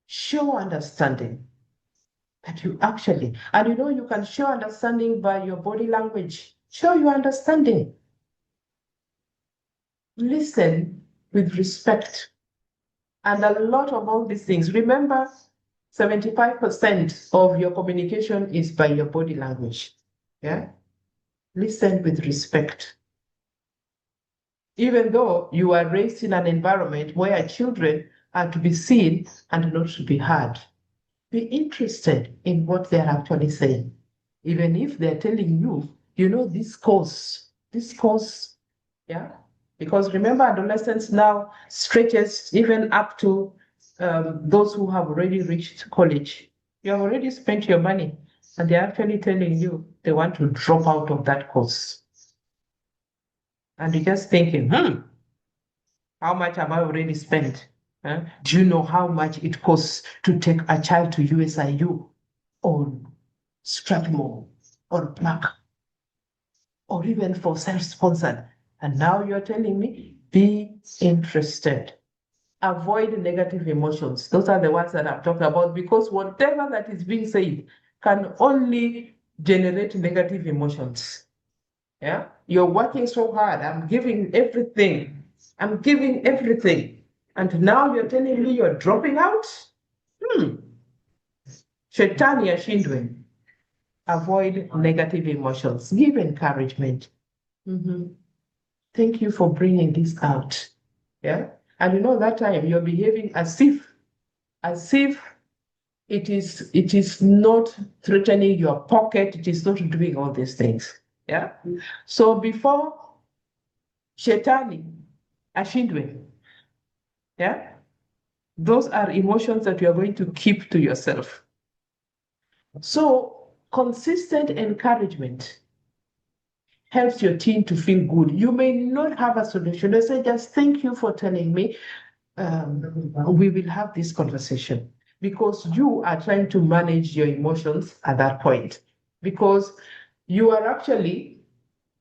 Show understanding that you actually, and you know, you can show understanding by your body language. Show your understanding. Listen with respect. And a lot of all these things. Remember, 75% of your communication is by your body language. Yeah? Listen with respect. Even though you are raised in an environment where children are to be seen and not to be heard, be interested in what they're actually saying. Even if they're telling you, you know, this cause, yeah? Because remember, adolescence now stretches even up to those who have already reached college. You have already spent your money, and they're actually telling you they want to drop out of that course. And you're just thinking, how much have I already spent? Do you know how much it costs to take a child to USIU or Strathmore or Black, or even for self-sponsored? And now you're telling me, be interested. Avoid negative emotions. Those are the ones that I've talked about, because whatever that is being said can only generate negative emotions. Yeah, you're working so hard. I'm giving everything. And now you're telling me you're dropping out? Shetani ashindwe. Avoid negative emotions. Give encouragement. Thank you for bringing this out. Yeah. And you know, that time you're behaving as if it is not threatening your pocket. It is not doing all these things. Yeah. So before Shetani ashindwe, yeah, those are emotions that you are going to keep to yourself. So consistent encouragement helps your teen to feel good. You may not have a solution. They say, just thank you for telling me. We will have this conversation, because you are trying to manage your emotions at that point, because you are actually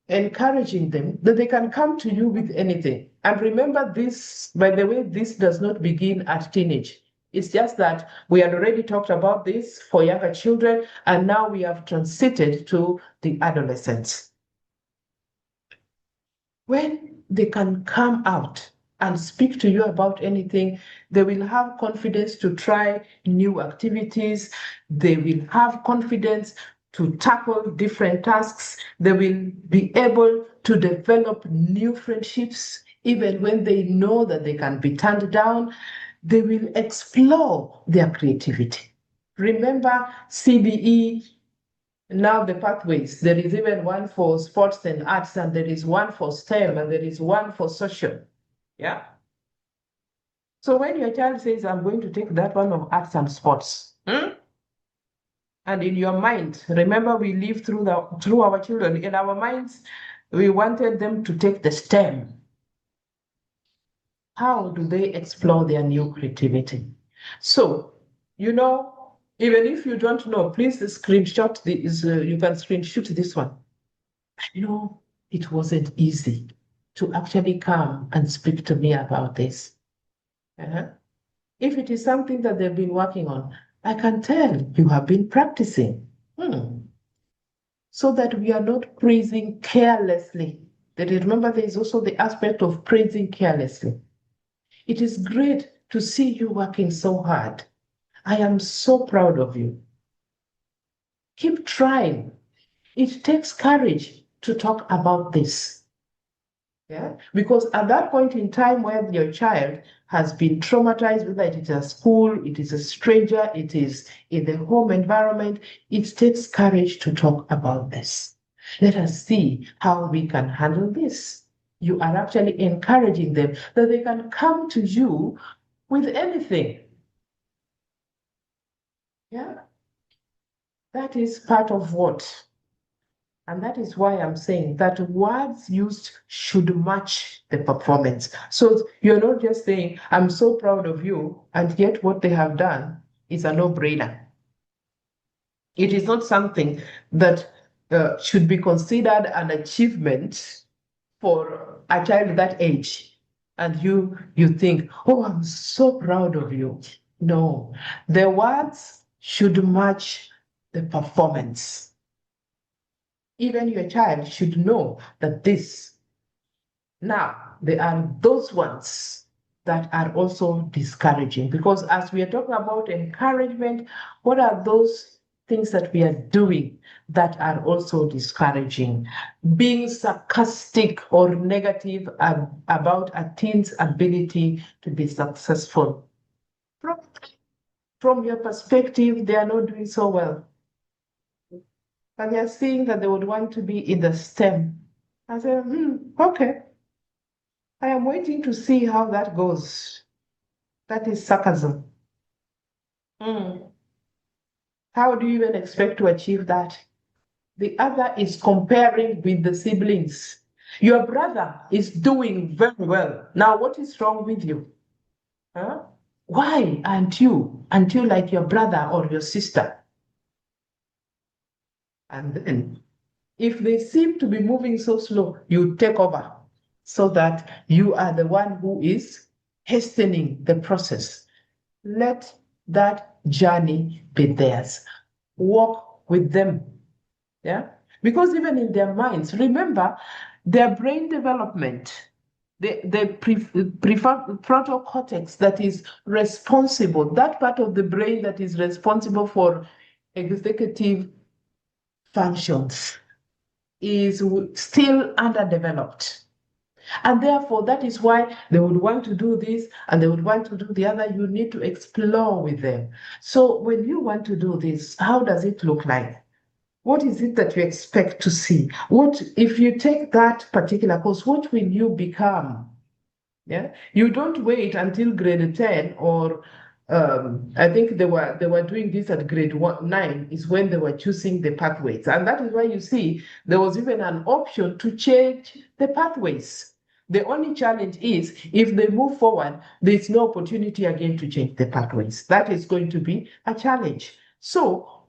encouraging them that they can come to you with anything. And remember this, by the way, this does not begin at teenage. It's just that we had already talked about this for younger children, and now we have transited to the adolescents. When they can come out and speak to you about anything, they will have confidence to try new activities. They will have confidence to tackle different tasks. They will be able to develop new friendships, even when they know that they can be turned down. They will explore their creativity. Remember CBE, now the pathways. There is even one for sports and arts, and there is one for STEM, and there is one for social. Yeah. So when your child says, I'm going to take that one of arts and sports, and in your mind, remember we live through our children, in our minds, we wanted them to take the STEM. How do they explore their new creativity? So, even if you don't know, please screenshot this. You can screenshot this one. I know it wasn't easy to actually come and speak to me about this. If it is something that they've been working on, I can tell you have been practicing. So that we are not praising carelessly. Remember, there is also the aspect of praising carelessly. It is great to see you working so hard. I am so proud of you. Keep trying. It takes courage to talk about this. Yeah? Because at that point in time where your child has been traumatized, whether it is a school, it is a stranger, it is in the home environment, it takes courage to talk about this. Let us see how we can handle this. You are actually encouraging them that they can come to you with anything. Yeah? That is part of what? And that is why I'm saying that words used should match the performance. So you're not just saying, I'm so proud of you, and yet what they have done is a no-brainer. It is not something that should be considered an achievement for a child that age. And you think, oh, I'm so proud of you. No, the words should match the performance. Even your child should know that this. Now, there are those ones that are also discouraging, because as we are talking about encouragement, what are those things that we are doing that are also discouraging? Being sarcastic or negative about a teen's ability to be successful. From your perspective, they are not doing so well. But they are saying that they would want to be in the STEM. I said, okay. I am waiting to see how that goes. That is sarcasm. How do you even expect to achieve that? The other is comparing with the siblings. Your brother is doing very well. Now, what is wrong with you? Why aren't you like your brother or your sister? And then, if they seem to be moving so slow, you take over so that you are the one who is hastening the process. Let that journey be theirs. Walk with them. Yeah? Because even in their minds, remember, their brain development, the prefrontal cortex that is responsible, that part of the brain that is responsible for executive functions, is still underdeveloped. And therefore, that is why they would want to do this and they would want to do the other. You need to explore with them. So when you want to do this, how does it look like? What is it that you expect to see? What, if you take that particular course, what will you become? Yeah, you don't wait until grade 10 or I think they were doing this at grade 9 is when they were choosing the pathways. And that is why you see there was even an option to change the pathways. The only challenge is if they move forward, there's no opportunity again to change the pathways. That is going to be a challenge. So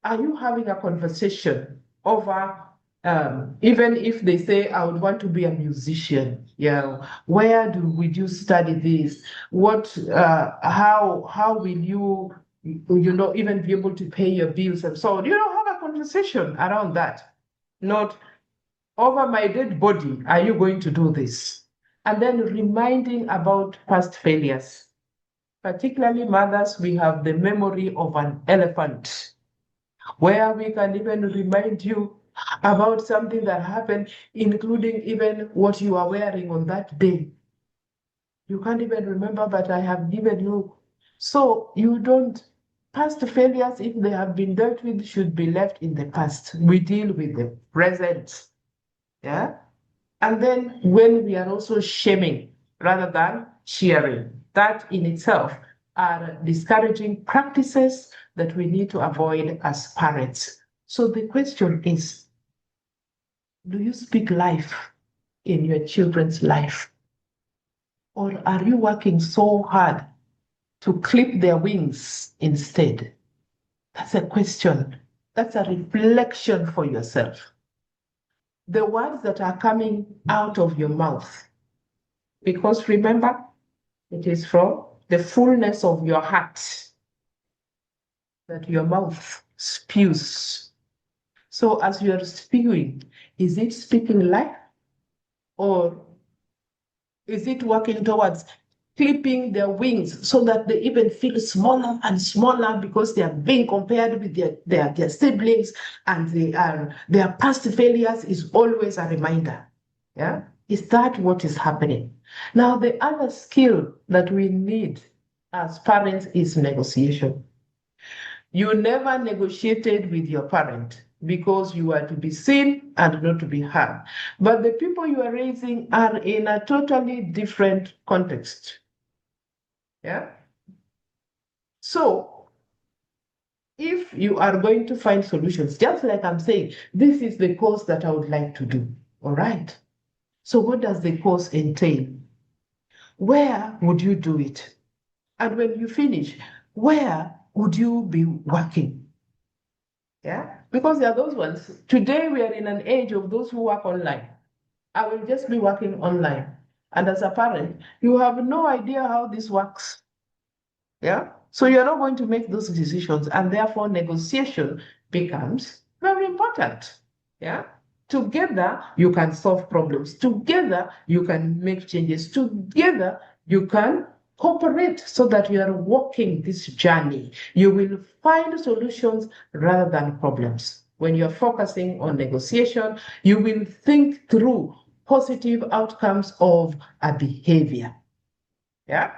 are you having a conversation over Even if they say, I would want to be a musician, yeah, where would you study this? How will you, even be able to pay your bills and so on? Have a conversation around that. Not over my dead body, are you going to do this? And then reminding about past failures. Particularly mothers, we have the memory of an elephant, where we can even remind you about something that happened, including even what you are wearing on that day. You can't even remember, but I have given you. So you don't, past failures, if they have been dealt with, should be left in the past. We deal with the present. Yeah. And then when we are also shaming rather than cheering, that in itself are discouraging practices that we need to avoid as parents. So the question is, do you speak life in your children's life? Or are you working so hard to clip their wings instead? That's a question. That's a reflection for yourself. The words that are coming out of your mouth, because remember, it is from the fullness of your heart that your mouth spews. So as you are spewing, is it speaking life, or is it working towards clipping their wings so that they even feel smaller and smaller because they are being compared with their siblings, and their past failures is always a reminder? Yeah, is that what is happening? Now, the other skill that we need as parents is negotiation. You never negotiated with your parent because you are to be seen and not to be heard. But the people you are raising are in a totally different context. Yeah. So if you are going to find solutions, just like I'm saying, this is the course that I would like to do. All right. So what does the course entail? Where would you do it? And when you finish, where would you be working? Yeah, because there are those ones. Today we are in an age of those who work online. I will just be working online. And as a parent, you have no idea how this works. Yeah. So you're not going to make those decisions, and therefore negotiation becomes very important. Yeah. Together, you can solve problems. Together, you can make changes. Together, you can cooperate so that you are walking this journey. You will find solutions rather than problems. When you're focusing on negotiation, you will think through positive outcomes of a behavior. Yeah.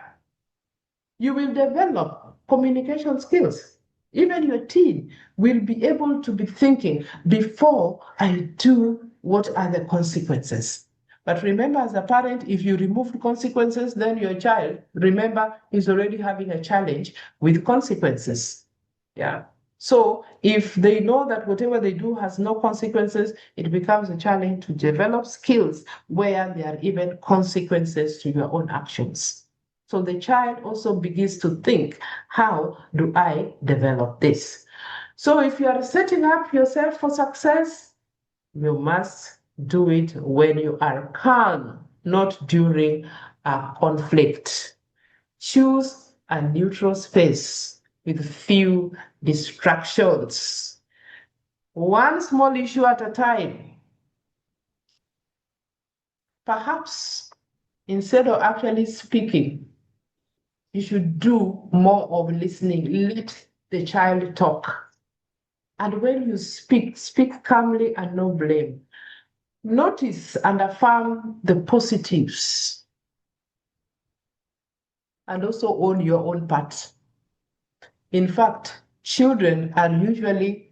You will develop communication skills. Even your teen will be able to be thinking, before I do, what are the consequences? But remember, as a parent, if you remove consequences, then your child, remember, is already having a challenge with consequences. Yeah. So if they know that whatever they do has no consequences, it becomes a challenge to develop skills where there are even consequences to your own actions. So the child also begins to think, how do I develop this? So if you are setting up yourself for success, you must do it when you are calm, not during a conflict. Choose a neutral space with few distractions. One small issue at a time. Perhaps instead of actually speaking, you should do more of listening. Let the child talk. And when you speak, speak calmly and no blame. Notice and affirm the positives. And also own your own part. In fact, children are usually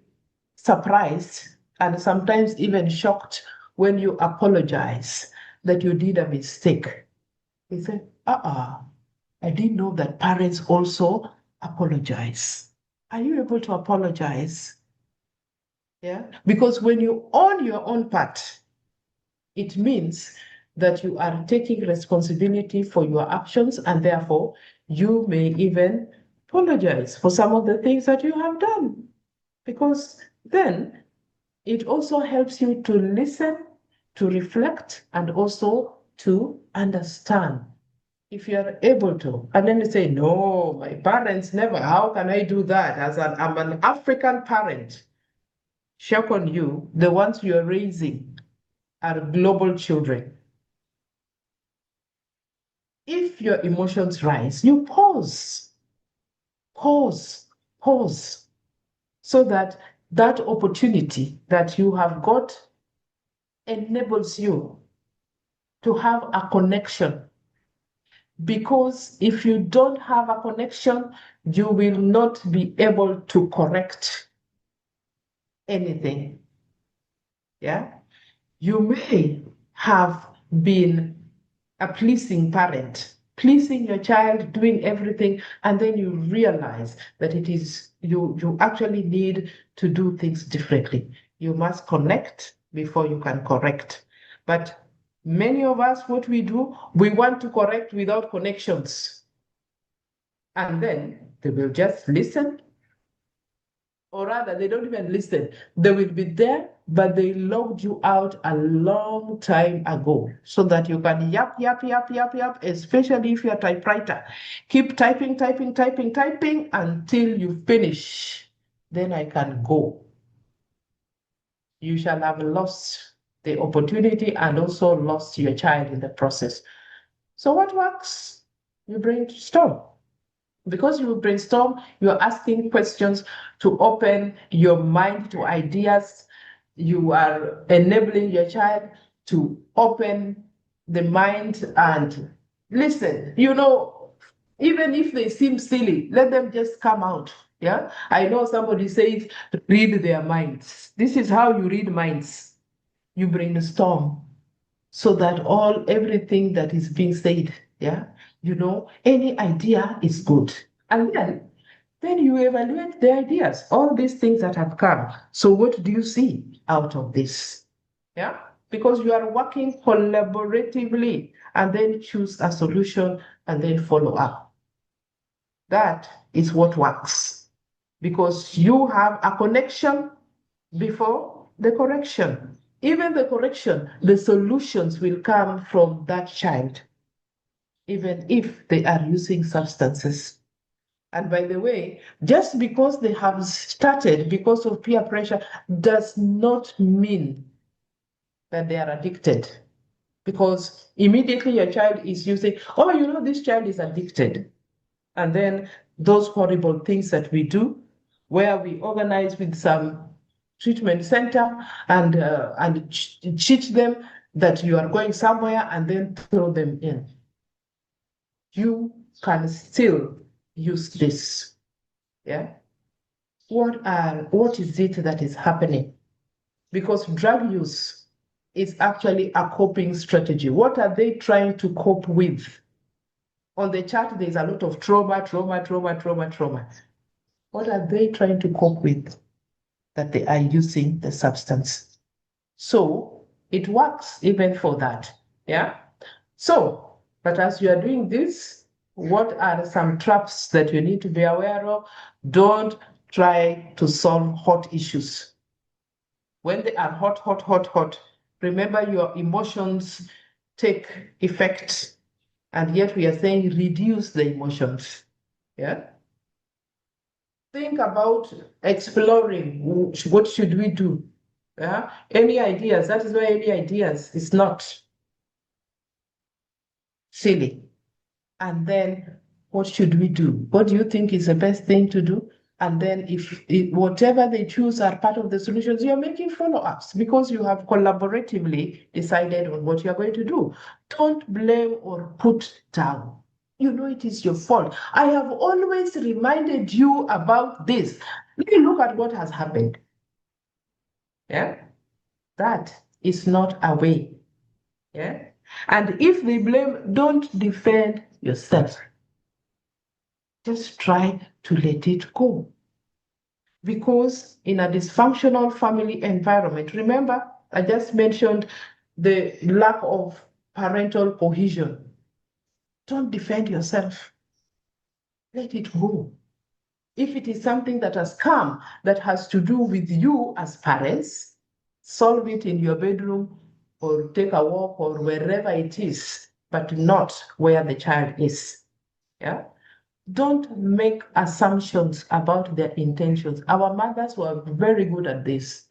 surprised and sometimes even shocked when you apologize that you did a mistake. They say, I didn't know that parents also apologize. Are you able to apologize? Yeah, because when you own your own part, it means that you are taking responsibility for your actions, and therefore you may even apologize for some of the things that you have done. Because then It also helps you to listen, to reflect, and also to understand. If you are able to, and then you say, no, my parents never, how can I do that? I'm an African parent. Shock on you, the ones you are raising are global children. If your emotions rise, you pause, so that that opportunity that you have got enables you to have a connection. Because if you don't have a connection, you will not be able to correct anything. Yeah, you may have been a pleasing parent, pleasing your child, doing everything, and then you realize that it is you actually need to do things differently. You must connect before you can correct. But many of us, what we do, we want to correct without connections. And then they will just listen, or rather, they don't even listen. They will be there, but they logged you out a long time ago so that you can yap, especially if you're a typewriter. Keep typing until you finish. Then I can go. You shall have lost the opportunity and also lost your child in the process. So what works? You brainstorm. Because you brainstorm, you're asking questions to open your mind to ideas. You are enabling your child to open the mind and listen. Even if they seem silly, let them just come out. Yeah, I know somebody says read their minds. This is how you read minds. You brainstorm so that everything that is being said, yeah, any idea is good. And then you evaluate the ideas, all these things that have come. So what do you see out of this? Yeah, because you are working collaboratively and then choose a solution and then follow up. That is what works because you have a connection before the correction. Even the correction, the solutions will come from that child, even if they are using substances. And by the way, just because they have started because of peer pressure does not mean that they are addicted. Because immediately your child is using, this child is addicted. And then those horrible things that we do, where we organize with some treatment center and cheat them that you are going somewhere and then throw them in. You can still use this. Yeah. What is it that is happening? Because drug use is actually a coping strategy. What are they trying to cope with? On the chart, there's a lot of trauma. What are they trying to cope with that they are using the substance? So it works even for that. Yeah. So, but as you are doing this, what are some traps that you need to be aware of? Don't try to solve hot issues. When they are hot, remember your emotions take effect. And yet we are saying reduce the emotions. Yeah. Think about exploring. What should we do? Yeah. Any ideas? That is why any ideas is not silly. And then what should we do? What do you think is the best thing to do? And then if whatever they choose are part of the solutions, you're making follow-ups because you have collaboratively decided on what you're going to do. Don't blame or put down. It is your fault. I have always reminded you about this. Let me look at what has happened. Yeah, that is not a way. Yeah, and if they blame, don't defend yourself. Just try to let it go. Because in a dysfunctional family environment, remember, I just mentioned the lack of parental cohesion. Don't defend yourself. Let it go. If it is something that has come that has to do with you as parents, solve it in your bedroom or take a walk or wherever it is, but not where the child is. Yeah. Don't make assumptions about their intentions. Our mothers were very good at this.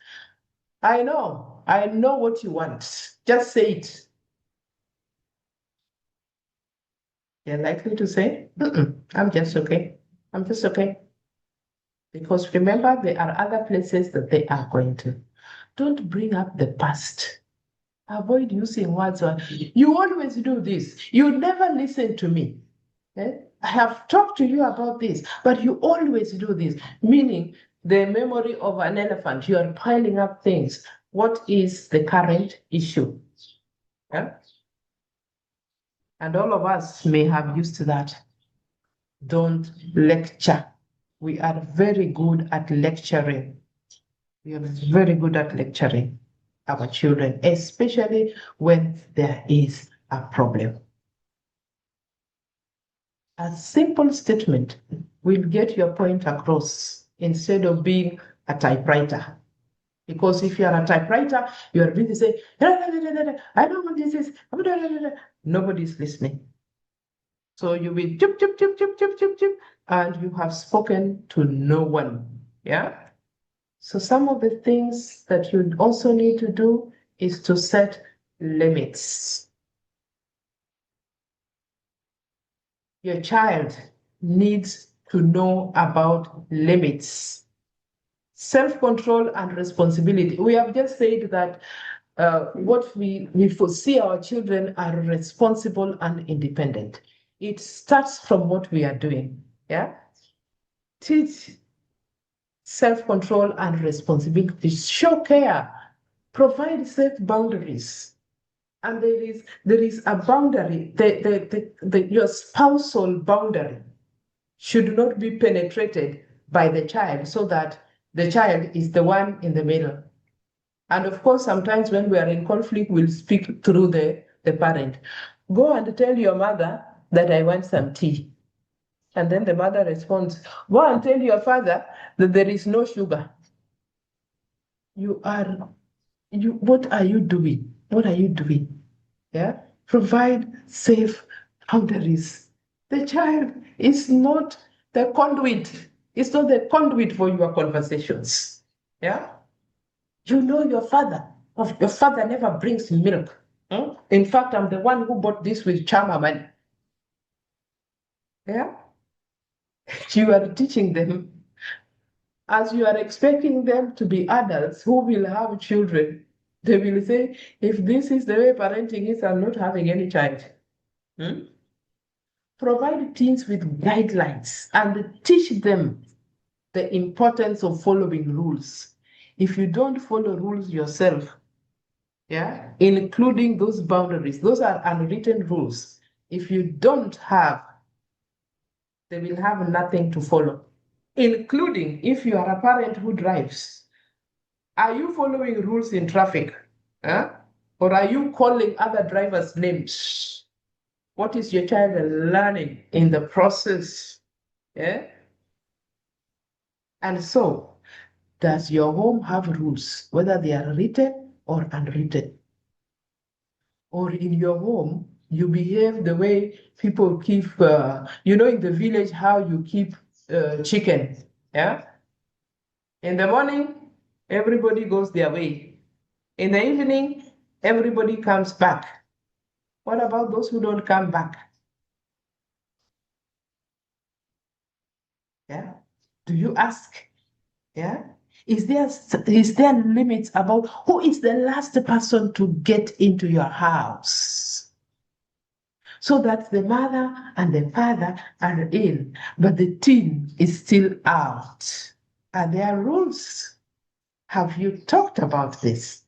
I know what you want. Just say it. They're likely to say, I'm just okay. I'm just okay. Because remember, there are other places that they are going to. Don't bring up the past. Avoid using words like, you always do this. You never listen to me. I have talked to you about this, but you always do this. Meaning the memory of an elephant, you are piling up things. What is the current issue? Yeah? And all of us may have used to that. Don't lecture. We are very good at lecturing. We are very good at lecturing our children, especially when there is a problem. A simple statement will get your point across instead of being a typewriter. Because if you are a typewriter, you are busy saying, I don't want this, nobody's listening. So you will chip, chip, chip, chip, chip, chip, chip, and you have spoken to no one. Yeah. So some of the things that you also need to do is to set limits. Your child needs to know about limits. Self-control and responsibility. We have just said that what we foresee our children are responsible and independent. It starts from what we are doing. Yeah. Teach self-control and responsibility. Show care. Provide safe boundaries. And there is a boundary. Your spousal boundary should not be penetrated by the child, so that the child is the one in the middle. And of course, sometimes when we are in conflict, we'll speak through the parent. Go and tell your mother that I want some tea. And then the mother responds, go and tell your father that there is no sugar. What are you doing? What are you doing? Yeah? Provide safe boundaries. The child is not the conduit. It's not the conduit for your conversations. Yeah? You know your father. Your father never brings milk. In fact, I'm the one who bought this with Chama money. Yeah? You are teaching them as you are expecting them to be adults who will have children. They will say, if this is the way parenting is, I'm not having any child. Provide teens with guidelines and teach them the importance of following rules. If you don't follow rules yourself, yeah, including those boundaries, those are unwritten rules. If you don't have, they will have nothing to follow, including if you are a parent who drives. Are you following rules in traffic? Or are you calling other drivers names? What is your child learning in the process? Yeah? And so, does your home have rules, whether they are written or unwritten? Or in your home, you behave the way people keep, in the village, how you keep chicken. Yeah? In the morning, everybody goes their way. In the evening, everybody comes back. What about those who don't come back? Yeah. Do you ask? Yeah. Is there limits about who is the last person to get into your house? So that the mother and the father are in, but the teen is still out. Are there rules? Have you talked about this?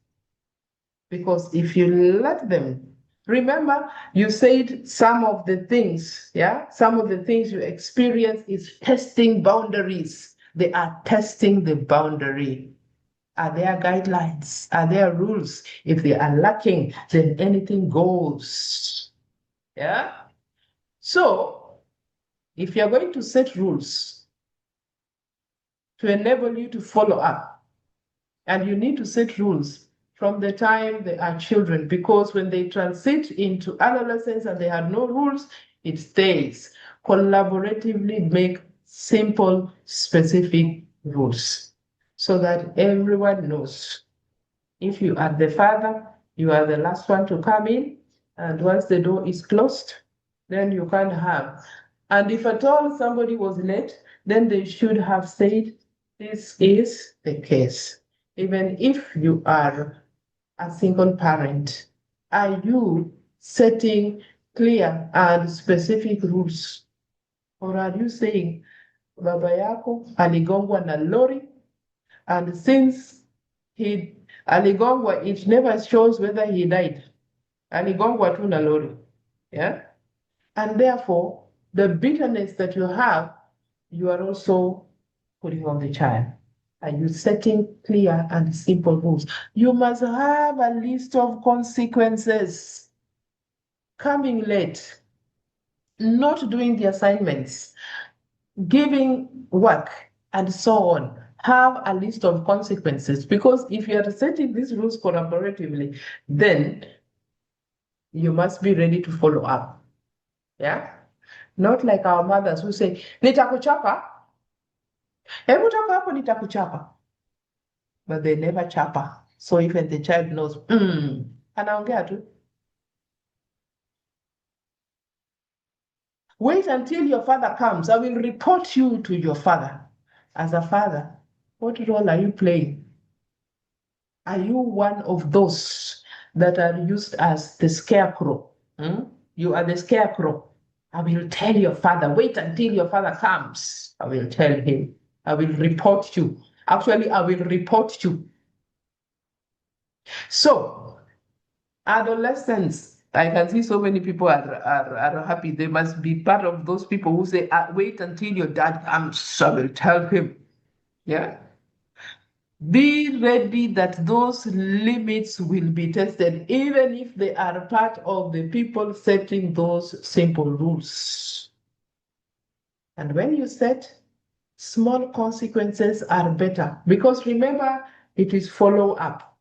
Because if you let them, remember, you said some of the things, some of the things you experience is testing boundaries. They are testing the boundary. Are there guidelines? Are there rules? If they are lacking, then anything goes. Yeah? So, if you're going to set rules to enable you to follow up, and you need to set rules from the time they are children, because when they transit into adolescence and they have no rules, it stays. Collaboratively make simple, specific rules so that everyone knows. If you are the father, you are the last one to come in, and once the door is closed, then you can't have. And if at all somebody was late, then they should have said, this is the case. Even if you are a single parent, are you setting clear and specific rules? Or are you saying, baba yako aligongwa na lori, and since he aligongwa, it never shows whether he died. Aligongwa tu na lori. Yeah? And therefore, the bitterness that you have, you are also putting on the child. Are you setting clear and simple rules? You must have a list of consequences. Coming late, not doing the assignments, giving work, and so on. Have a list of consequences, because if you are setting these rules collaboratively, then you must be ready to follow up. Yeah? Not like our mothers who say, nitakuchapa. Hebu toka hapo nitakuchapa. But they never chapa. So even the child knows, anaongea tu. Wait until your father comes. I will report you to your father. As a father, what role are you playing? Are you one of those that are used as the scarecrow? You are the scarecrow. I will tell your father, wait until your father comes. I will tell him. I will report you. Actually, I will report you. So, adolescents, I can see so many people are happy. They must be part of those people who say, wait until your dad comes. I will tell him. Yeah. Be ready that those limits will be tested, even if they are part of the people setting those simple rules. And when you set, small consequences are better, because remember, it is follow up.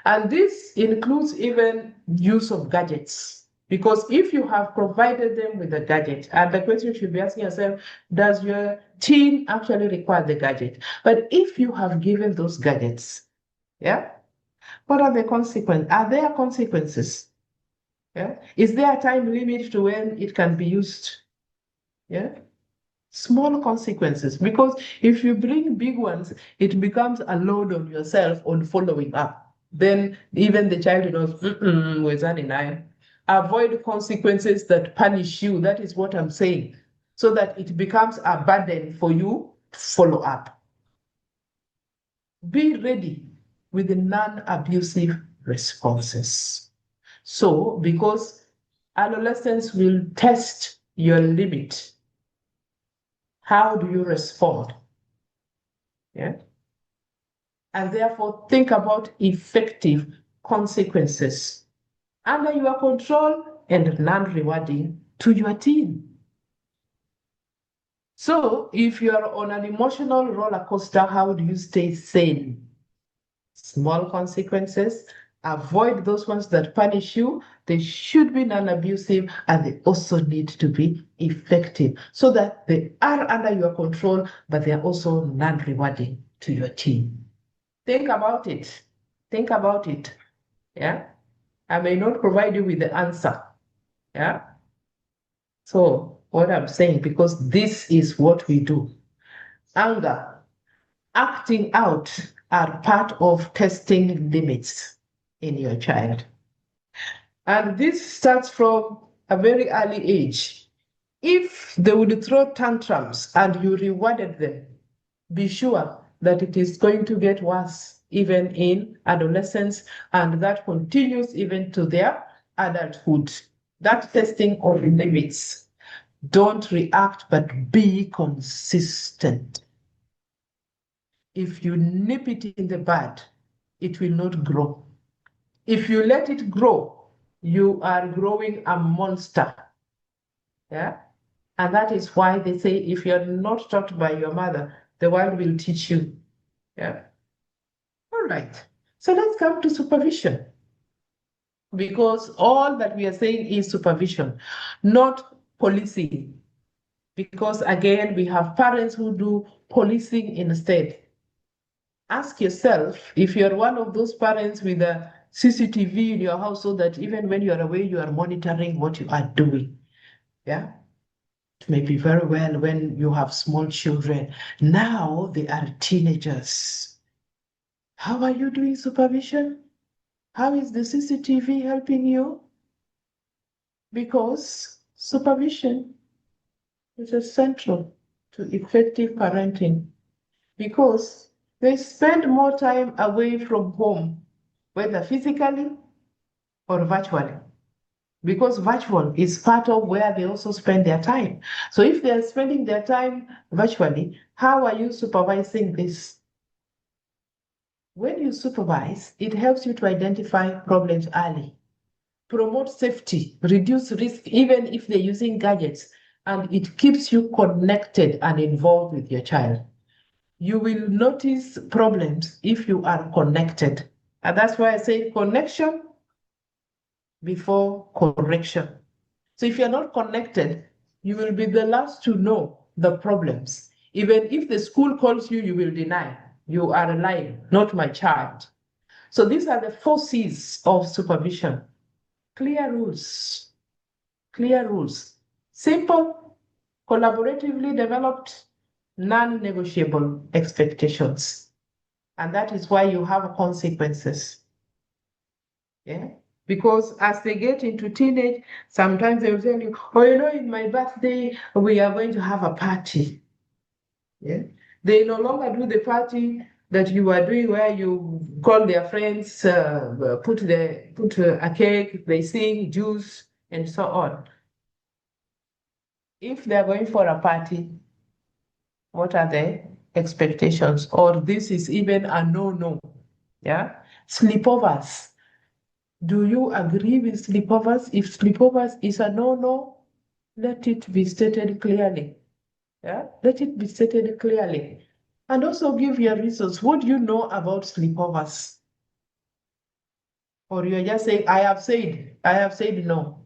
And this includes even use of gadgets. Because if you have provided them with a gadget, and the question you should be asking yourself, does your teen actually require the gadget? But if you have given those gadgets, yeah, what are the consequences? Are there consequences? Yeah, is there a time limit to when it can be used? Yeah, small consequences. Because if you bring big ones, it becomes a load on yourself on following up. Then even the child knows, avoid consequences that punish you. That is what I'm saying. So that it becomes a burden for you to follow up. Be ready with the non-abusive responses. So, because adolescents will test your limit, how do you respond? Yeah. And therefore, think about effective consequences under your control and non-rewarding to your teen. So if you are on an emotional roller coaster, how do you stay sane? Small consequences, avoid those ones that punish you. They should be non-abusive, and they also need to be effective so that they are under your control, but they are also non-rewarding to your teen. Think about it. Think about it. Yeah. I may not provide you with the answer. Yeah. So what I'm saying, because this is what we do. Anger, acting out are part of testing limits in your child. And this starts from a very early age. If they would throw tantrums and you rewarded them, be sure that it is going to get worse even in adolescence, and that continues even to their adulthood. That testing of limits. Don't react, but be consistent. If you nip it in the bud, it will not grow. If you let it grow, you are growing a monster. Yeah? And that is why they say, if you're not taught by your mother, the world will teach you. Yeah. All right. So let's come to supervision, because all that we are saying is supervision, not policing. Because again, we have parents who do policing instead. Ask yourself if you're one of those parents with a CCTV in your house so that even when you're away, you are monitoring what you are doing. Yeah. It may be very well when you have small children. Now they are teenagers. How are you doing supervision? How is the CCTV helping you? Because supervision is essential to effective parenting, because they spend more time away from home, whether physically or virtually, because virtual is part of where they also spend their time. So if they are spending their time virtually, how are you supervising this? When you supervise, it helps you to identify problems early, promote safety, reduce risk, even if they're using gadgets, and it keeps you connected and involved with your child. You will notice problems if you are connected. And that's why I say connection before correction. So if you're not connected, you will be the last to know the problems. Even if the school calls you, you will deny. You are lying, not my child. So these are the 4 C's of supervision. Clear rules, simple, collaboratively developed, non-negotiable expectations. And that is why you have consequences. Yeah. Because as they get into teenage, sometimes they will tell you, oh, in my birthday, we are going to have a party. Yeah. They no longer do the party that you are doing where you call their friends, put a cake, they sing, juice, and so on. If they're going for a party, what are the expectations? Or this is even a no-no. Yeah. Sleepovers. Do you agree with sleepovers? If sleepovers is a no-no, let it be stated clearly. Yeah, let it be stated clearly. And also give your reasons. What do you know about sleepovers? Or you're just saying, I have said no.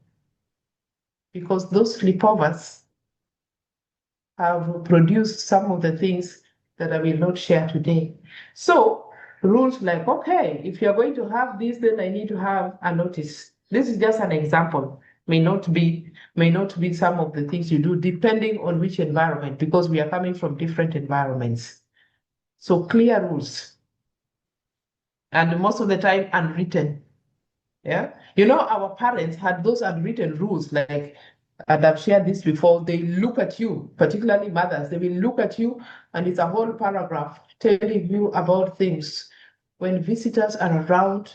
Because those sleepovers have produced some of the things that I will not share today. So rules like, okay, if you're going to have this, then I need to have a notice. This is just an example. May not be some of the things you do, depending on which environment, because we are coming from different environments. So clear rules. And most of the time unwritten. Yeah. Our parents had those unwritten rules, like, and I've shared this before, they look at you, particularly mothers, they will look at you and it's a whole paragraph telling you about things. When visitors are around,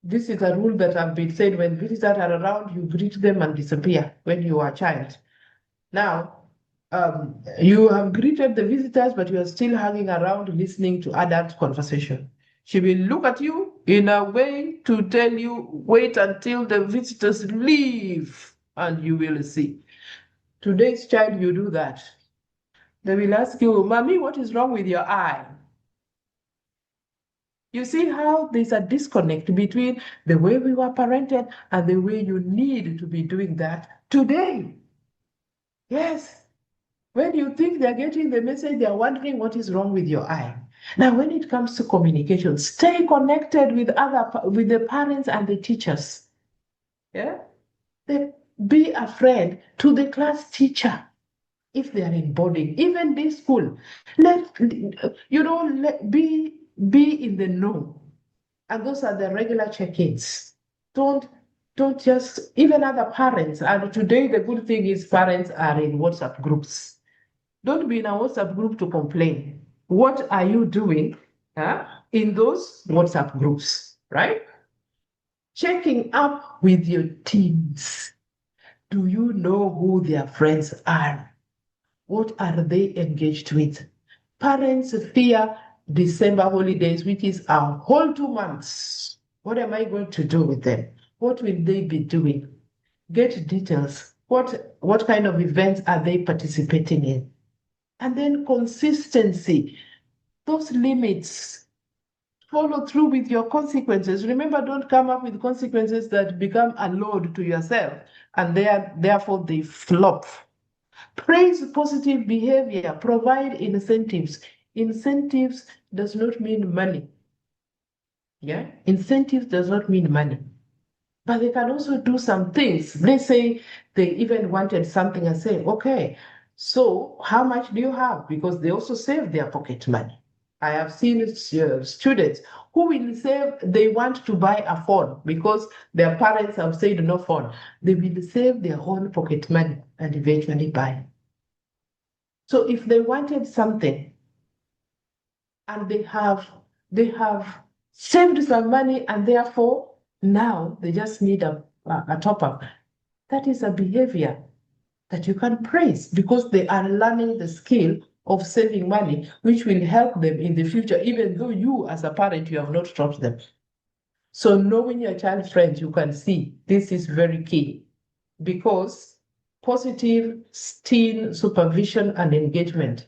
this is a rule that have been said, when visitors are around, you greet them and disappear when you are a child. Now, you have greeted the visitors, but you are still hanging around listening to adult conversation. She will look at you in a way to tell you, wait until the visitors leave and you will see. Today's child, you do that. They will ask you, Mommy, what is wrong with your eye? You see how there's a disconnect between the way we were parented and the way you need to be doing that today. Yes. When you think they're getting the message, they're wondering what is wrong with your eye. Now, when it comes to communication, stay connected with the parents and the teachers. Yeah, be a friend to the class teacher if they are in boarding, even this school. Be in the know, and those are the regular check-ins. Don't just, even other parents. And today the good thing is parents are in WhatsApp groups. Don't be in a WhatsApp group to complain. What are you doing in those WhatsApp groups, right? Checking up with your teens. Do you know who their friends are? What are they engaged with? Parents fear December holidays, which is a whole 2 months. What am I going to do with them? What will they be doing? Get details. What kind of events are they participating in? And then consistency, those limits. Follow through with your consequences. Remember, don't come up with consequences that become a load to yourself and therefore they flop. Praise positive behavior. Provide incentives. Incentives does not mean money. Yeah, incentives does not mean money. But they can also do some things. Let's say they even wanted something and say, okay, so how much do you have? Because they also save their pocket money. I have seen students who will say they want to buy a phone because their parents have said no phone. They will save their own pocket money and eventually buy. So if they wanted something and they have saved some money and therefore now they just need a top up, that is a behavior that you can praise because they are learning the skill of saving money, which will help them in the future, even though you as a parent, you have not taught them. So knowing your child's friends, you can see this is very key because positive teen supervision and engagement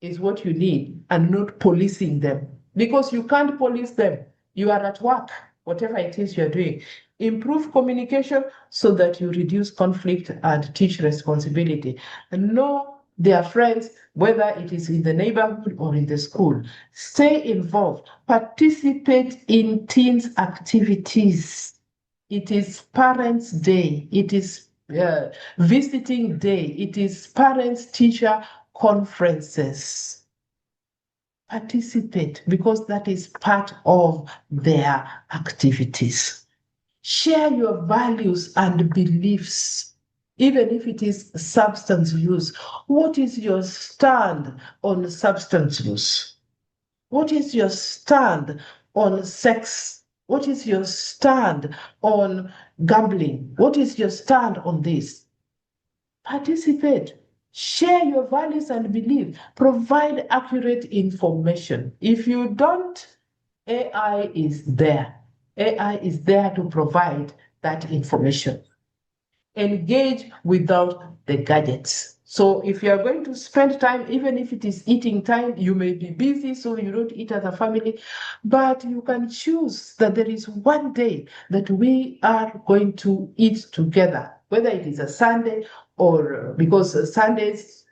is what you need and not policing them because you can't police them. You are at work, whatever it is you're doing. Improve communication so that you reduce conflict and teach responsibility. And know their friends, whether it is in the neighborhood or in the school. Stay involved. Participate in teens' activities. It is Parents' Day. It is visiting day. It is parents-teacher conferences. Participate because that is part of their activities. Share your values and beliefs, even if it is substance use. What is your stand on substance use? What is your stand on sex? What is your stand on gambling? What is your stand on this? Participate. Share your values and beliefs. Provide accurate information. If you don't, AI is there. AI is there to provide that information. Engage without the gadgets. So if you are going to spend time, even if it is eating time, you may be busy, so you don't eat as a family, but you can choose that there is one day that we are going to eat together, whether it is a Sunday or because Sundays,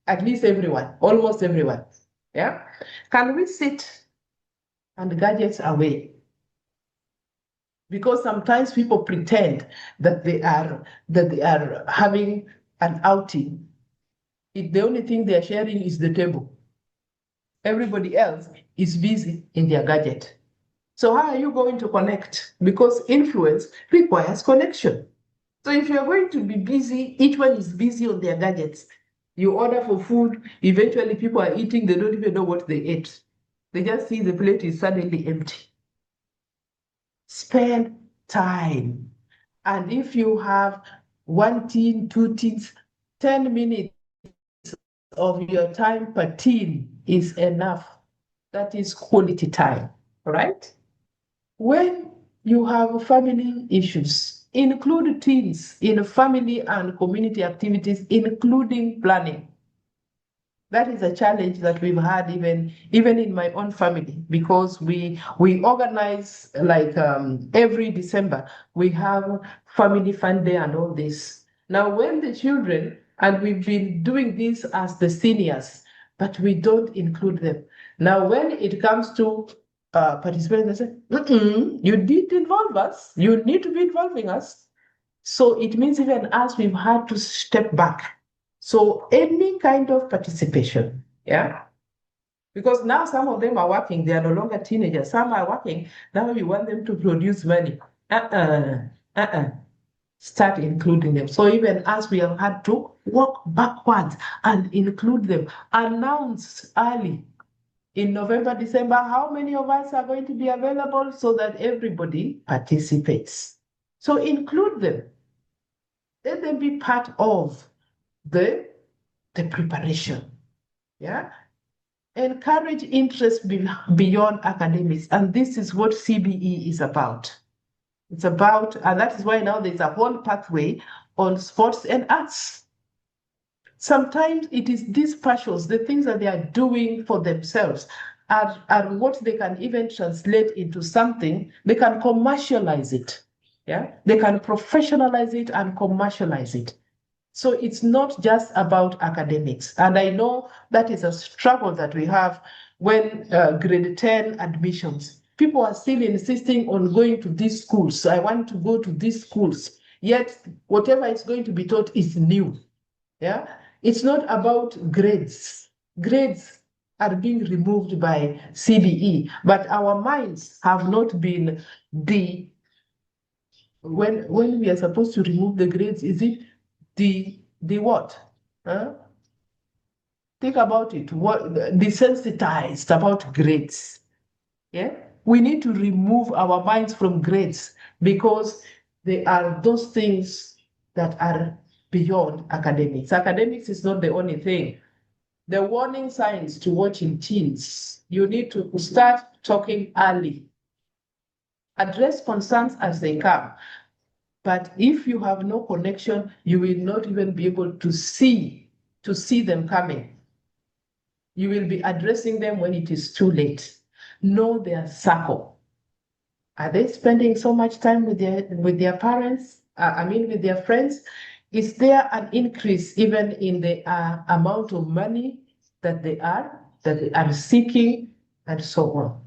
at least everyone, almost everyone, yeah? Can we sit and gadgets away? Because sometimes people pretend that they are having an outing. The only thing they are sharing is the table. Everybody else is busy in their gadget. So how are you going to connect? Because influence requires connection. So if you're going to be busy, each one is busy on their gadgets. You order for food, eventually people are eating, they don't even know what they ate. They just see the plate is suddenly empty. Spend time. And if you have one teen, two teens, 10 minutes of your time per teen is enough. That is quality time, right? When you have family issues, include teens in family and community activities, including planning. That is a challenge that we've had even in my own family because we organize like every December we have family fun day and all this. Now when the children, and we've been doing this as the seniors, but we don't include them. Now when it comes to participation, they say, you didn't involve us. You need to be involving us. So it means even us, we've had to step back. So any kind of participation, yeah? Because now some of them are working, they are no longer teenagers. Some are working, now you want them to produce money. Start including them. So even as we have had to walk backwards and include them, announce early in November, December, how many of us are going to be available so that everybody participates. So include them. Let them be part of the preparation. Yeah. Encourage interest beyond academics. And this is what CBE is about. It's about, and that is why now there's a whole pathway on sports and arts. Sometimes it is these passions, the things that they are doing for themselves, are what they can even translate into something. They can commercialize it. Yeah, they can professionalize it and commercialize it. So it's not just about academics. And I know that is a struggle that we have when grade 10 admissions. People are still insisting on going to these schools. I want to go to these schools. Yet whatever is going to be taught is new. Yeah, it's not about grades. Grades are being removed by CBE, but our minds have not been when we are supposed to remove the grades, is it the what? Huh? Think about it. What desensitized about grades? Yeah, we need to remove our minds from grades because they are those things that are beyond academics. Academics is not the only thing. The warning signs to watch in teens. You need to start talking early. Address concerns as they come. But if you have no connection, you will not even be able to see them coming. You will be addressing them when it is too late. Know their circle. Are they spending so much time with their parents? With their friends? Is there an increase even in the amount of money that they are seeking, and so on?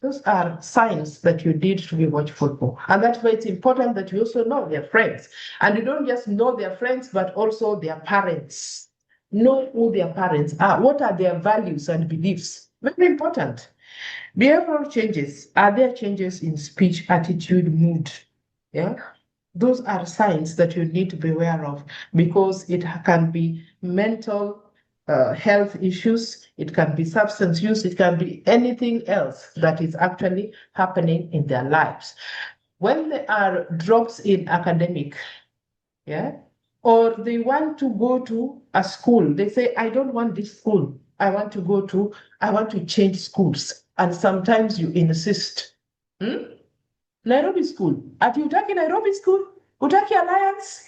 Those are signs that you need to be watchful for. And that's why it's important that you also know their friends. And you don't just know their friends, but also their parents. Know who their parents are. What are their values and beliefs? Very important. Behavioral changes. Are there changes in speech, attitude, mood? Yeah. Those are signs that you need to be aware of because it can be mental health issues, it can be substance use, it can be anything else that is actually happening in their lives. When there are drops in academic, yeah, or they want to go to a school, they say, I don't want this school. I want to change schools. And sometimes you insist. Nairobi school. Ati utaki Nairobi school? Utaki Alliance?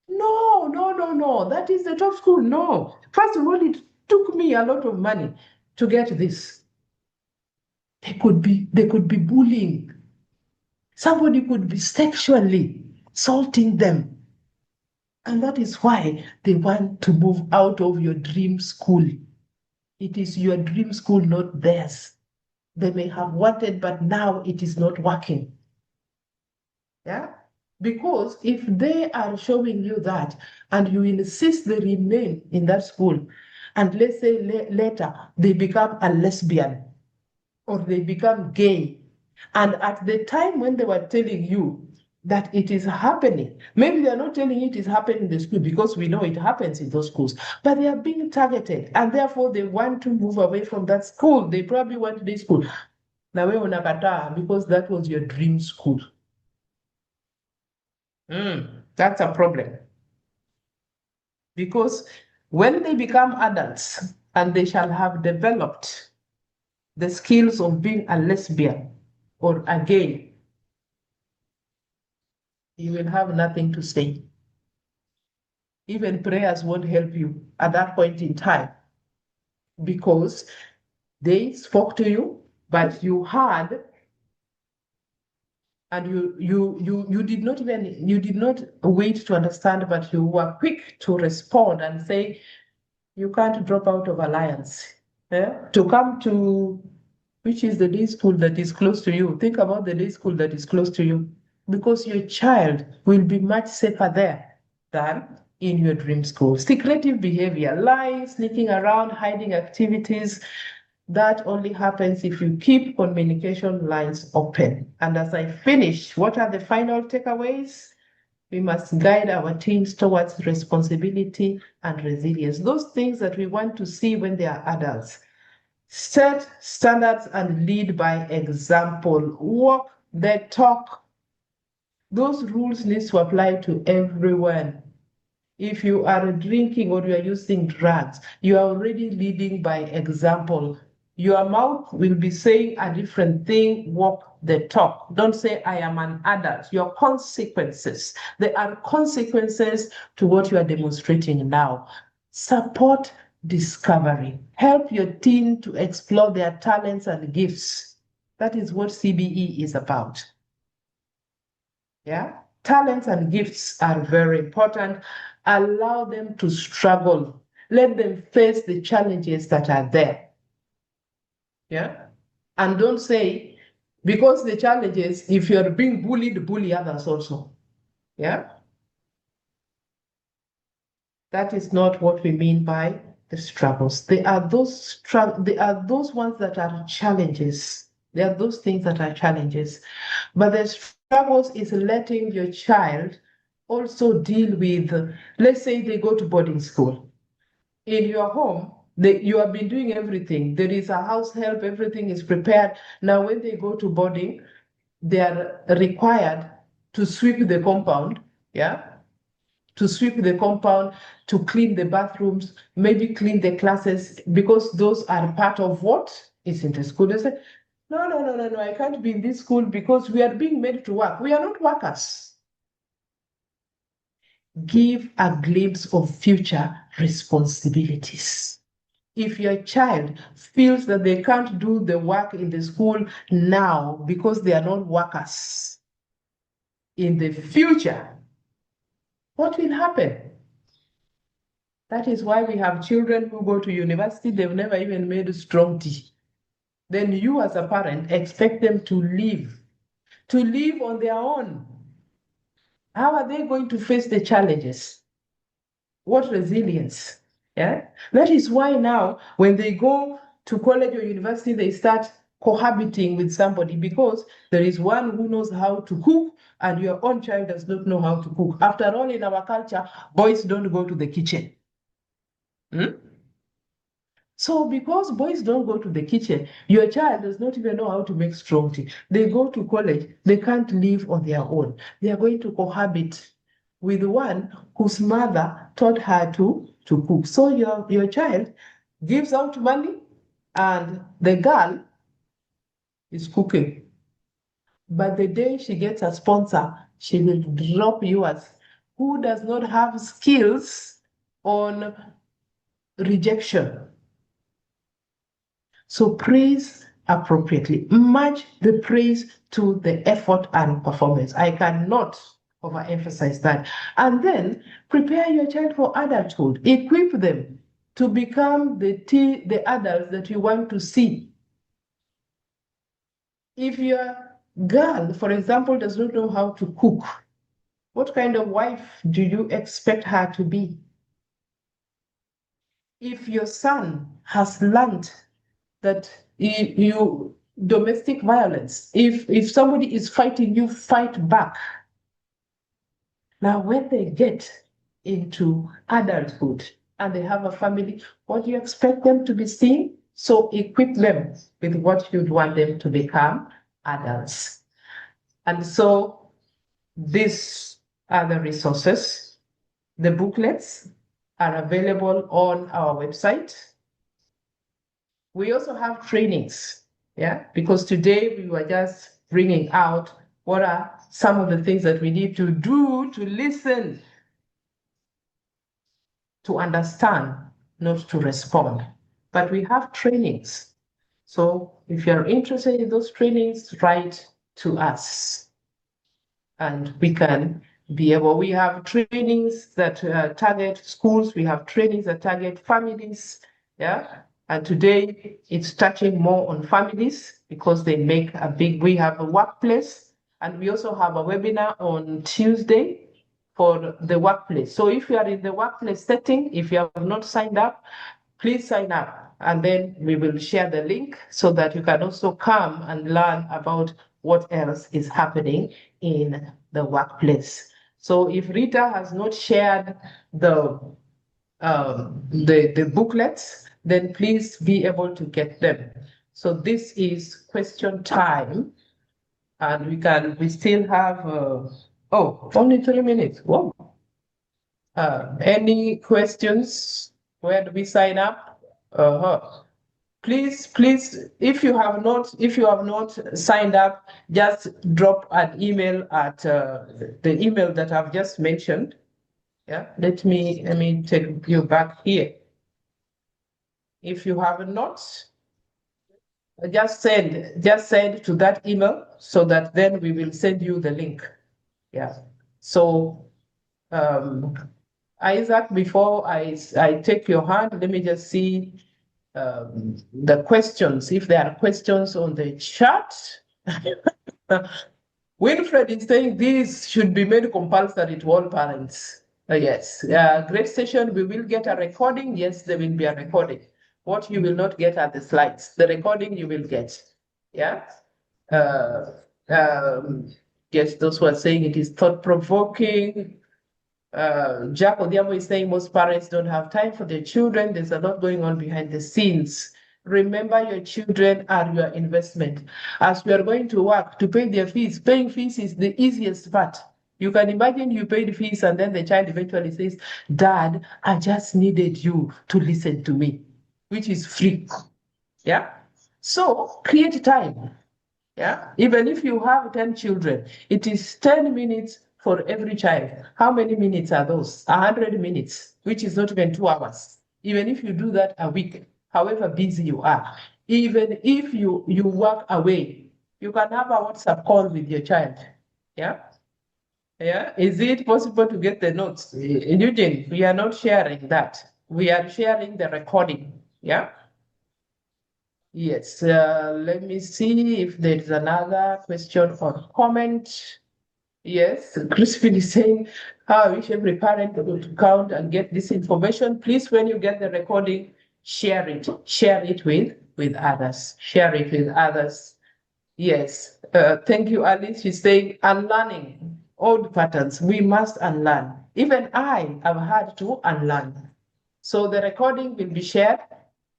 No. That is the top school. No. First of all, it took me a lot of money to get this. They could be bullying. Somebody could be sexually assaulting them. And that is why they want to move out of your dream school. It is your dream school, not theirs. They may have wanted, but now it is not working. Yeah? Because if they are showing you that and you insist they remain in that school, and let's say later they become a lesbian or they become gay, and at the time when they were telling you that it is happening, maybe they're not telling you it is happening in the school because we know it happens in those schools, but they are being targeted and therefore they want to move away from that school. They probably went to this school. Now we unakataa because that was your dream school. That's a problem. Because when they become adults and they shall have developed the skills of being a lesbian or a gay, you will have nothing to say. Even prayers won't help you at that point in time because they spoke to you, but you heard and you did not wait to understand, but you were quick to respond and say, you can't drop out of Alliance. To come to, which is the day school that is close to you. Think about the day school that is close to you because your child will be much safer there than in your dream school. Secretive behavior, lying, sneaking around, hiding activities, that only happens if you keep communication lines open. And as I finish, what are the final takeaways? We must guide our teens towards responsibility and resilience. Those things that we want to see when they are adults. Set standards and lead by example. Walk the talk. Those rules need to apply to everyone. If you are drinking or you are using drugs, you are already leading by example. Your mouth will be saying a different thing. Walk the talk. Don't say, I am an adult. Your consequences. There are consequences to what you are demonstrating now. Support discovery. Help your teen to explore their talents and gifts. That is what CBE is about. Yeah, talents and gifts are very important. Allow them to struggle. Let them face the challenges that are there. Yeah, and don't say, because the challenges, if you're being bullied, bully others also. Yeah, that is not what we mean by the struggles. They are those ones that are challenges. They are those things that are challenges. But the struggles is letting your child also deal with, let's say they go to boarding school. In your home, you have been doing everything. There is a house help, everything is prepared. Now, when they go to boarding, they are required to sweep the compound, yeah? To sweep the compound, to clean the bathrooms, maybe clean the classes, because those are part of what is in the school. They say, no, I can't be in this school because we are being made to work. We are not workers. Give a glimpse of future responsibilities. If your child feels that they can't do the work in the school now because they are not workers, in the future, what will happen? That is why we have children who go to university, they've never even made a strong tea. Then you as a parent expect them to live on their own. How are they going to face the challenges? What resilience? Yeah, that is why now when they go to college or university, they start cohabiting with somebody because there is one who knows how to cook and your own child does not know how to cook. After all, in our culture, boys don't go to the kitchen. So because boys don't go to the kitchen, your child does not even know how to make strong tea. They go to college, they can't live on their own. They are going to cohabit with one whose mother taught her to cook. So your child gives out money and the girl is cooking. But the day she gets a sponsor, she will drop yours, who does not have skills on rejection. So praise appropriately. Match the praise to the effort and performance. I cannot overemphasize that. And then prepare your child for adulthood. Equip them to become the adults that you want to see. If your girl, for example, does not know how to cook, what kind of wife do you expect her to be? If your son has learned that you domestic violence, if somebody is fighting you, fight back. Now when they get into adulthood and they have a family, what do you expect them to be seeing? So equip them with what you'd want them to become adults. And so these are the resources. The booklets are available on our website. We also have trainings, yeah, because today we were just bringing out what are some of the things that we need to do to listen, to understand, not to respond. But we have trainings. So if you're interested in those trainings, write to us. And we can be able, we have trainings that target schools, we have trainings that target families, yeah. And today it's touching more on families because they make a big, we have a workplace and we also have a webinar on Tuesday for the workplace. So if you are in the workplace setting, if you have not signed up, please sign up and then we will share the link so that you can also come and learn about what else is happening in the workplace. So if Rita has not shared the booklets, then please be able to get them. So this is question time, and we still have only 3 minutes. Whoa. Any questions? Where do we sign up? Please, if you have not signed up, just drop an email at the email that I've just mentioned. Yeah, let me take you back here. If you have not, just send to that email so that then we will send you the link. Yeah. So, Isaac, before I take your hand, let me just see the questions. If there are questions on the chat. Winfred is saying this should be made compulsory to all parents. Yes, great session. We will get a recording. Yes, there will be a recording. What you will not get are the slides. The recording you will get. Yeah. Yes, those who are saying it is thought-provoking. Jack Odiamo is saying most parents don't have time for their children. There's a lot going on behind the scenes. Remember, your children are your investment. As we are going to work to pay their fees, paying fees is the easiest part. You can imagine you paid fees and then the child eventually says, Dad, I just needed you to listen to me, which is free. Yeah. So create time. Yeah. Even if you have 10 children, it is 10 minutes for every child. How many minutes are those? 100 minutes, which is not even 2 hours. Even if you do that a week, however busy you are, even if you work away, you can have a WhatsApp call with your child. Yeah. Yeah. Is it possible to get the notes? Eugene, we are not sharing that. We are sharing the recording. Yeah. Yes, let me see if there is another question or comment. Yes, Crispin is saying, I wish every parent would count and get this information. Please, when you get the recording, share it with others. Share it with others. Yes, thank you, Alice. She's saying, unlearning old patterns. We must unlearn. Even I have had to unlearn. So the recording will be shared.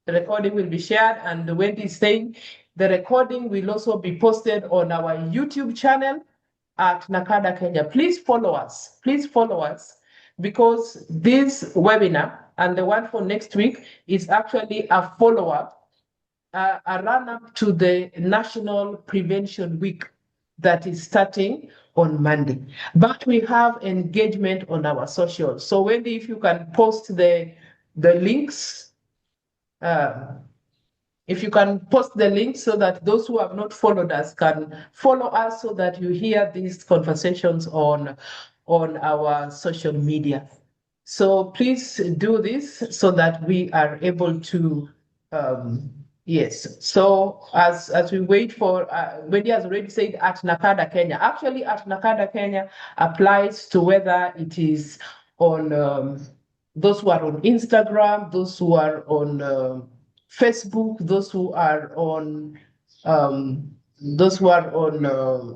The recording will be shared, and Wendy is saying the recording will also be posted on our YouTube channel at NACADA Kenya. Please follow us. Please follow us, because this webinar and the one for next week is actually a follow-up, a run-up to the National Prevention Week that is starting on Monday. But we have engagement on our socials. So Wendy, if you can post the links, if you can post the link so that those who have not followed us can follow us, so that you hear these conversations on our social media. So please do this so that we are able to, yes. So as we wait for, Wendy has already said at NACADA Kenya. Actually, at NACADA Kenya applies to whether it is on those who are on Instagram, those who are on Facebook, those who are on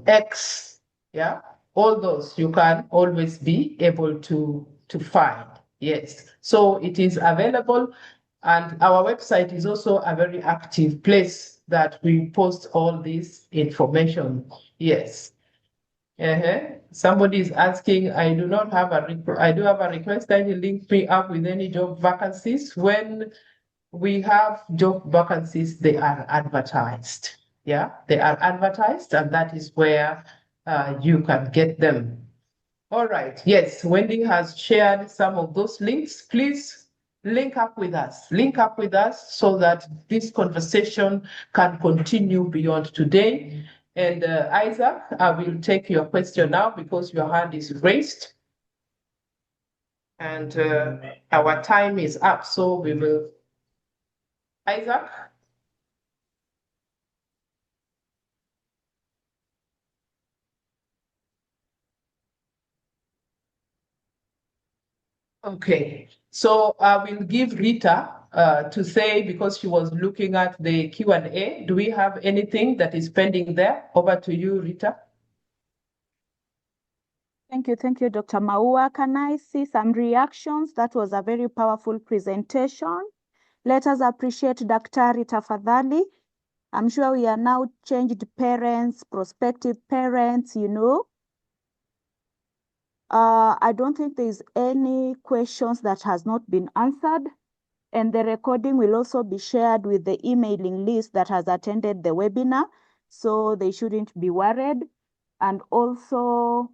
X, yeah, all those you can always be able to find. Yes, so it is available, and our website is also a very active place that we post all this information. Yes. Somebody is asking, I do have a request. Can you link me up with any job vacancies? When we have job vacancies, they are advertised. Yeah, they are advertised, and that is where you can get them. All right. Yes, Wendy has shared some of those links. Please link up with us. Link up with us so that this conversation can continue beyond today. And Isaac, I will take your question now because your hand is raised. And our time is up, so we will. Isaac? Okay, so I will give Rita to say, because she was looking at the Q&A, do we have anything that is pending there? Over to you, Rita. Thank you, Dr. Maua. Can I see some reactions? That was a very powerful presentation. Let us appreciate Daktari tafadhali. I'm sure we are now changed parents, prospective parents, you know. I don't think there's any questions that has not been answered. And the recording will also be shared with the emailing list that has attended the webinar, so they shouldn't be worried. And also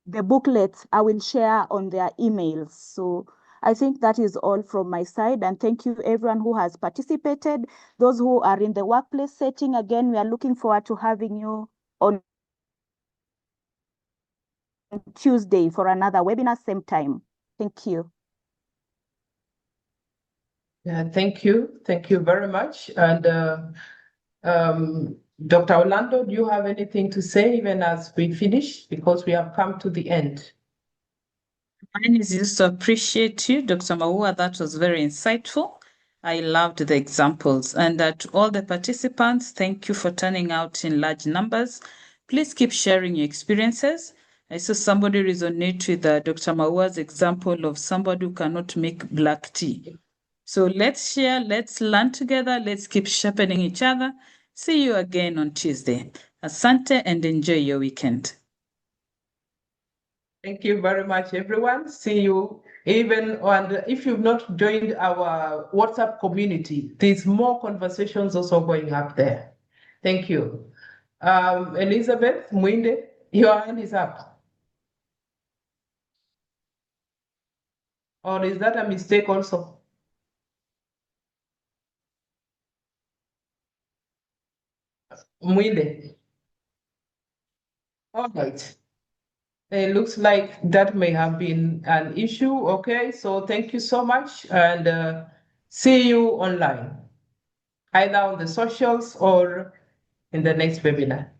the booklets I will share on their emails. So I think that is all from my side. And thank you everyone who has participated. Those who are in the workplace setting, again, we are looking forward to having you on Tuesday for another webinar, same time. Thank you. Yeah, thank you. Thank you very much. And Dr. Orlando, do you have anything to say even as we finish? Because we have come to the end. Mine is just to appreciate you, Dr. Maua. That was very insightful. I loved the examples. And to all the participants, thank you for turning out in large numbers. Please keep sharing your experiences. I saw somebody resonate with Dr. Maua's example of somebody who cannot make black tea. So let's share, let's learn together, let's keep sharpening each other. See you again on Tuesday. Asante and enjoy your weekend. Thank you very much, everyone. See you even on, if you've not joined our WhatsApp community, there's more conversations also going up there. Thank you. Elizabeth Mwinde, your hand is up. Or is that a mistake also? Mwinde. All right. It looks like that may have been an issue. Okay, so thank you so much and see you online, either on the socials or in the next webinar.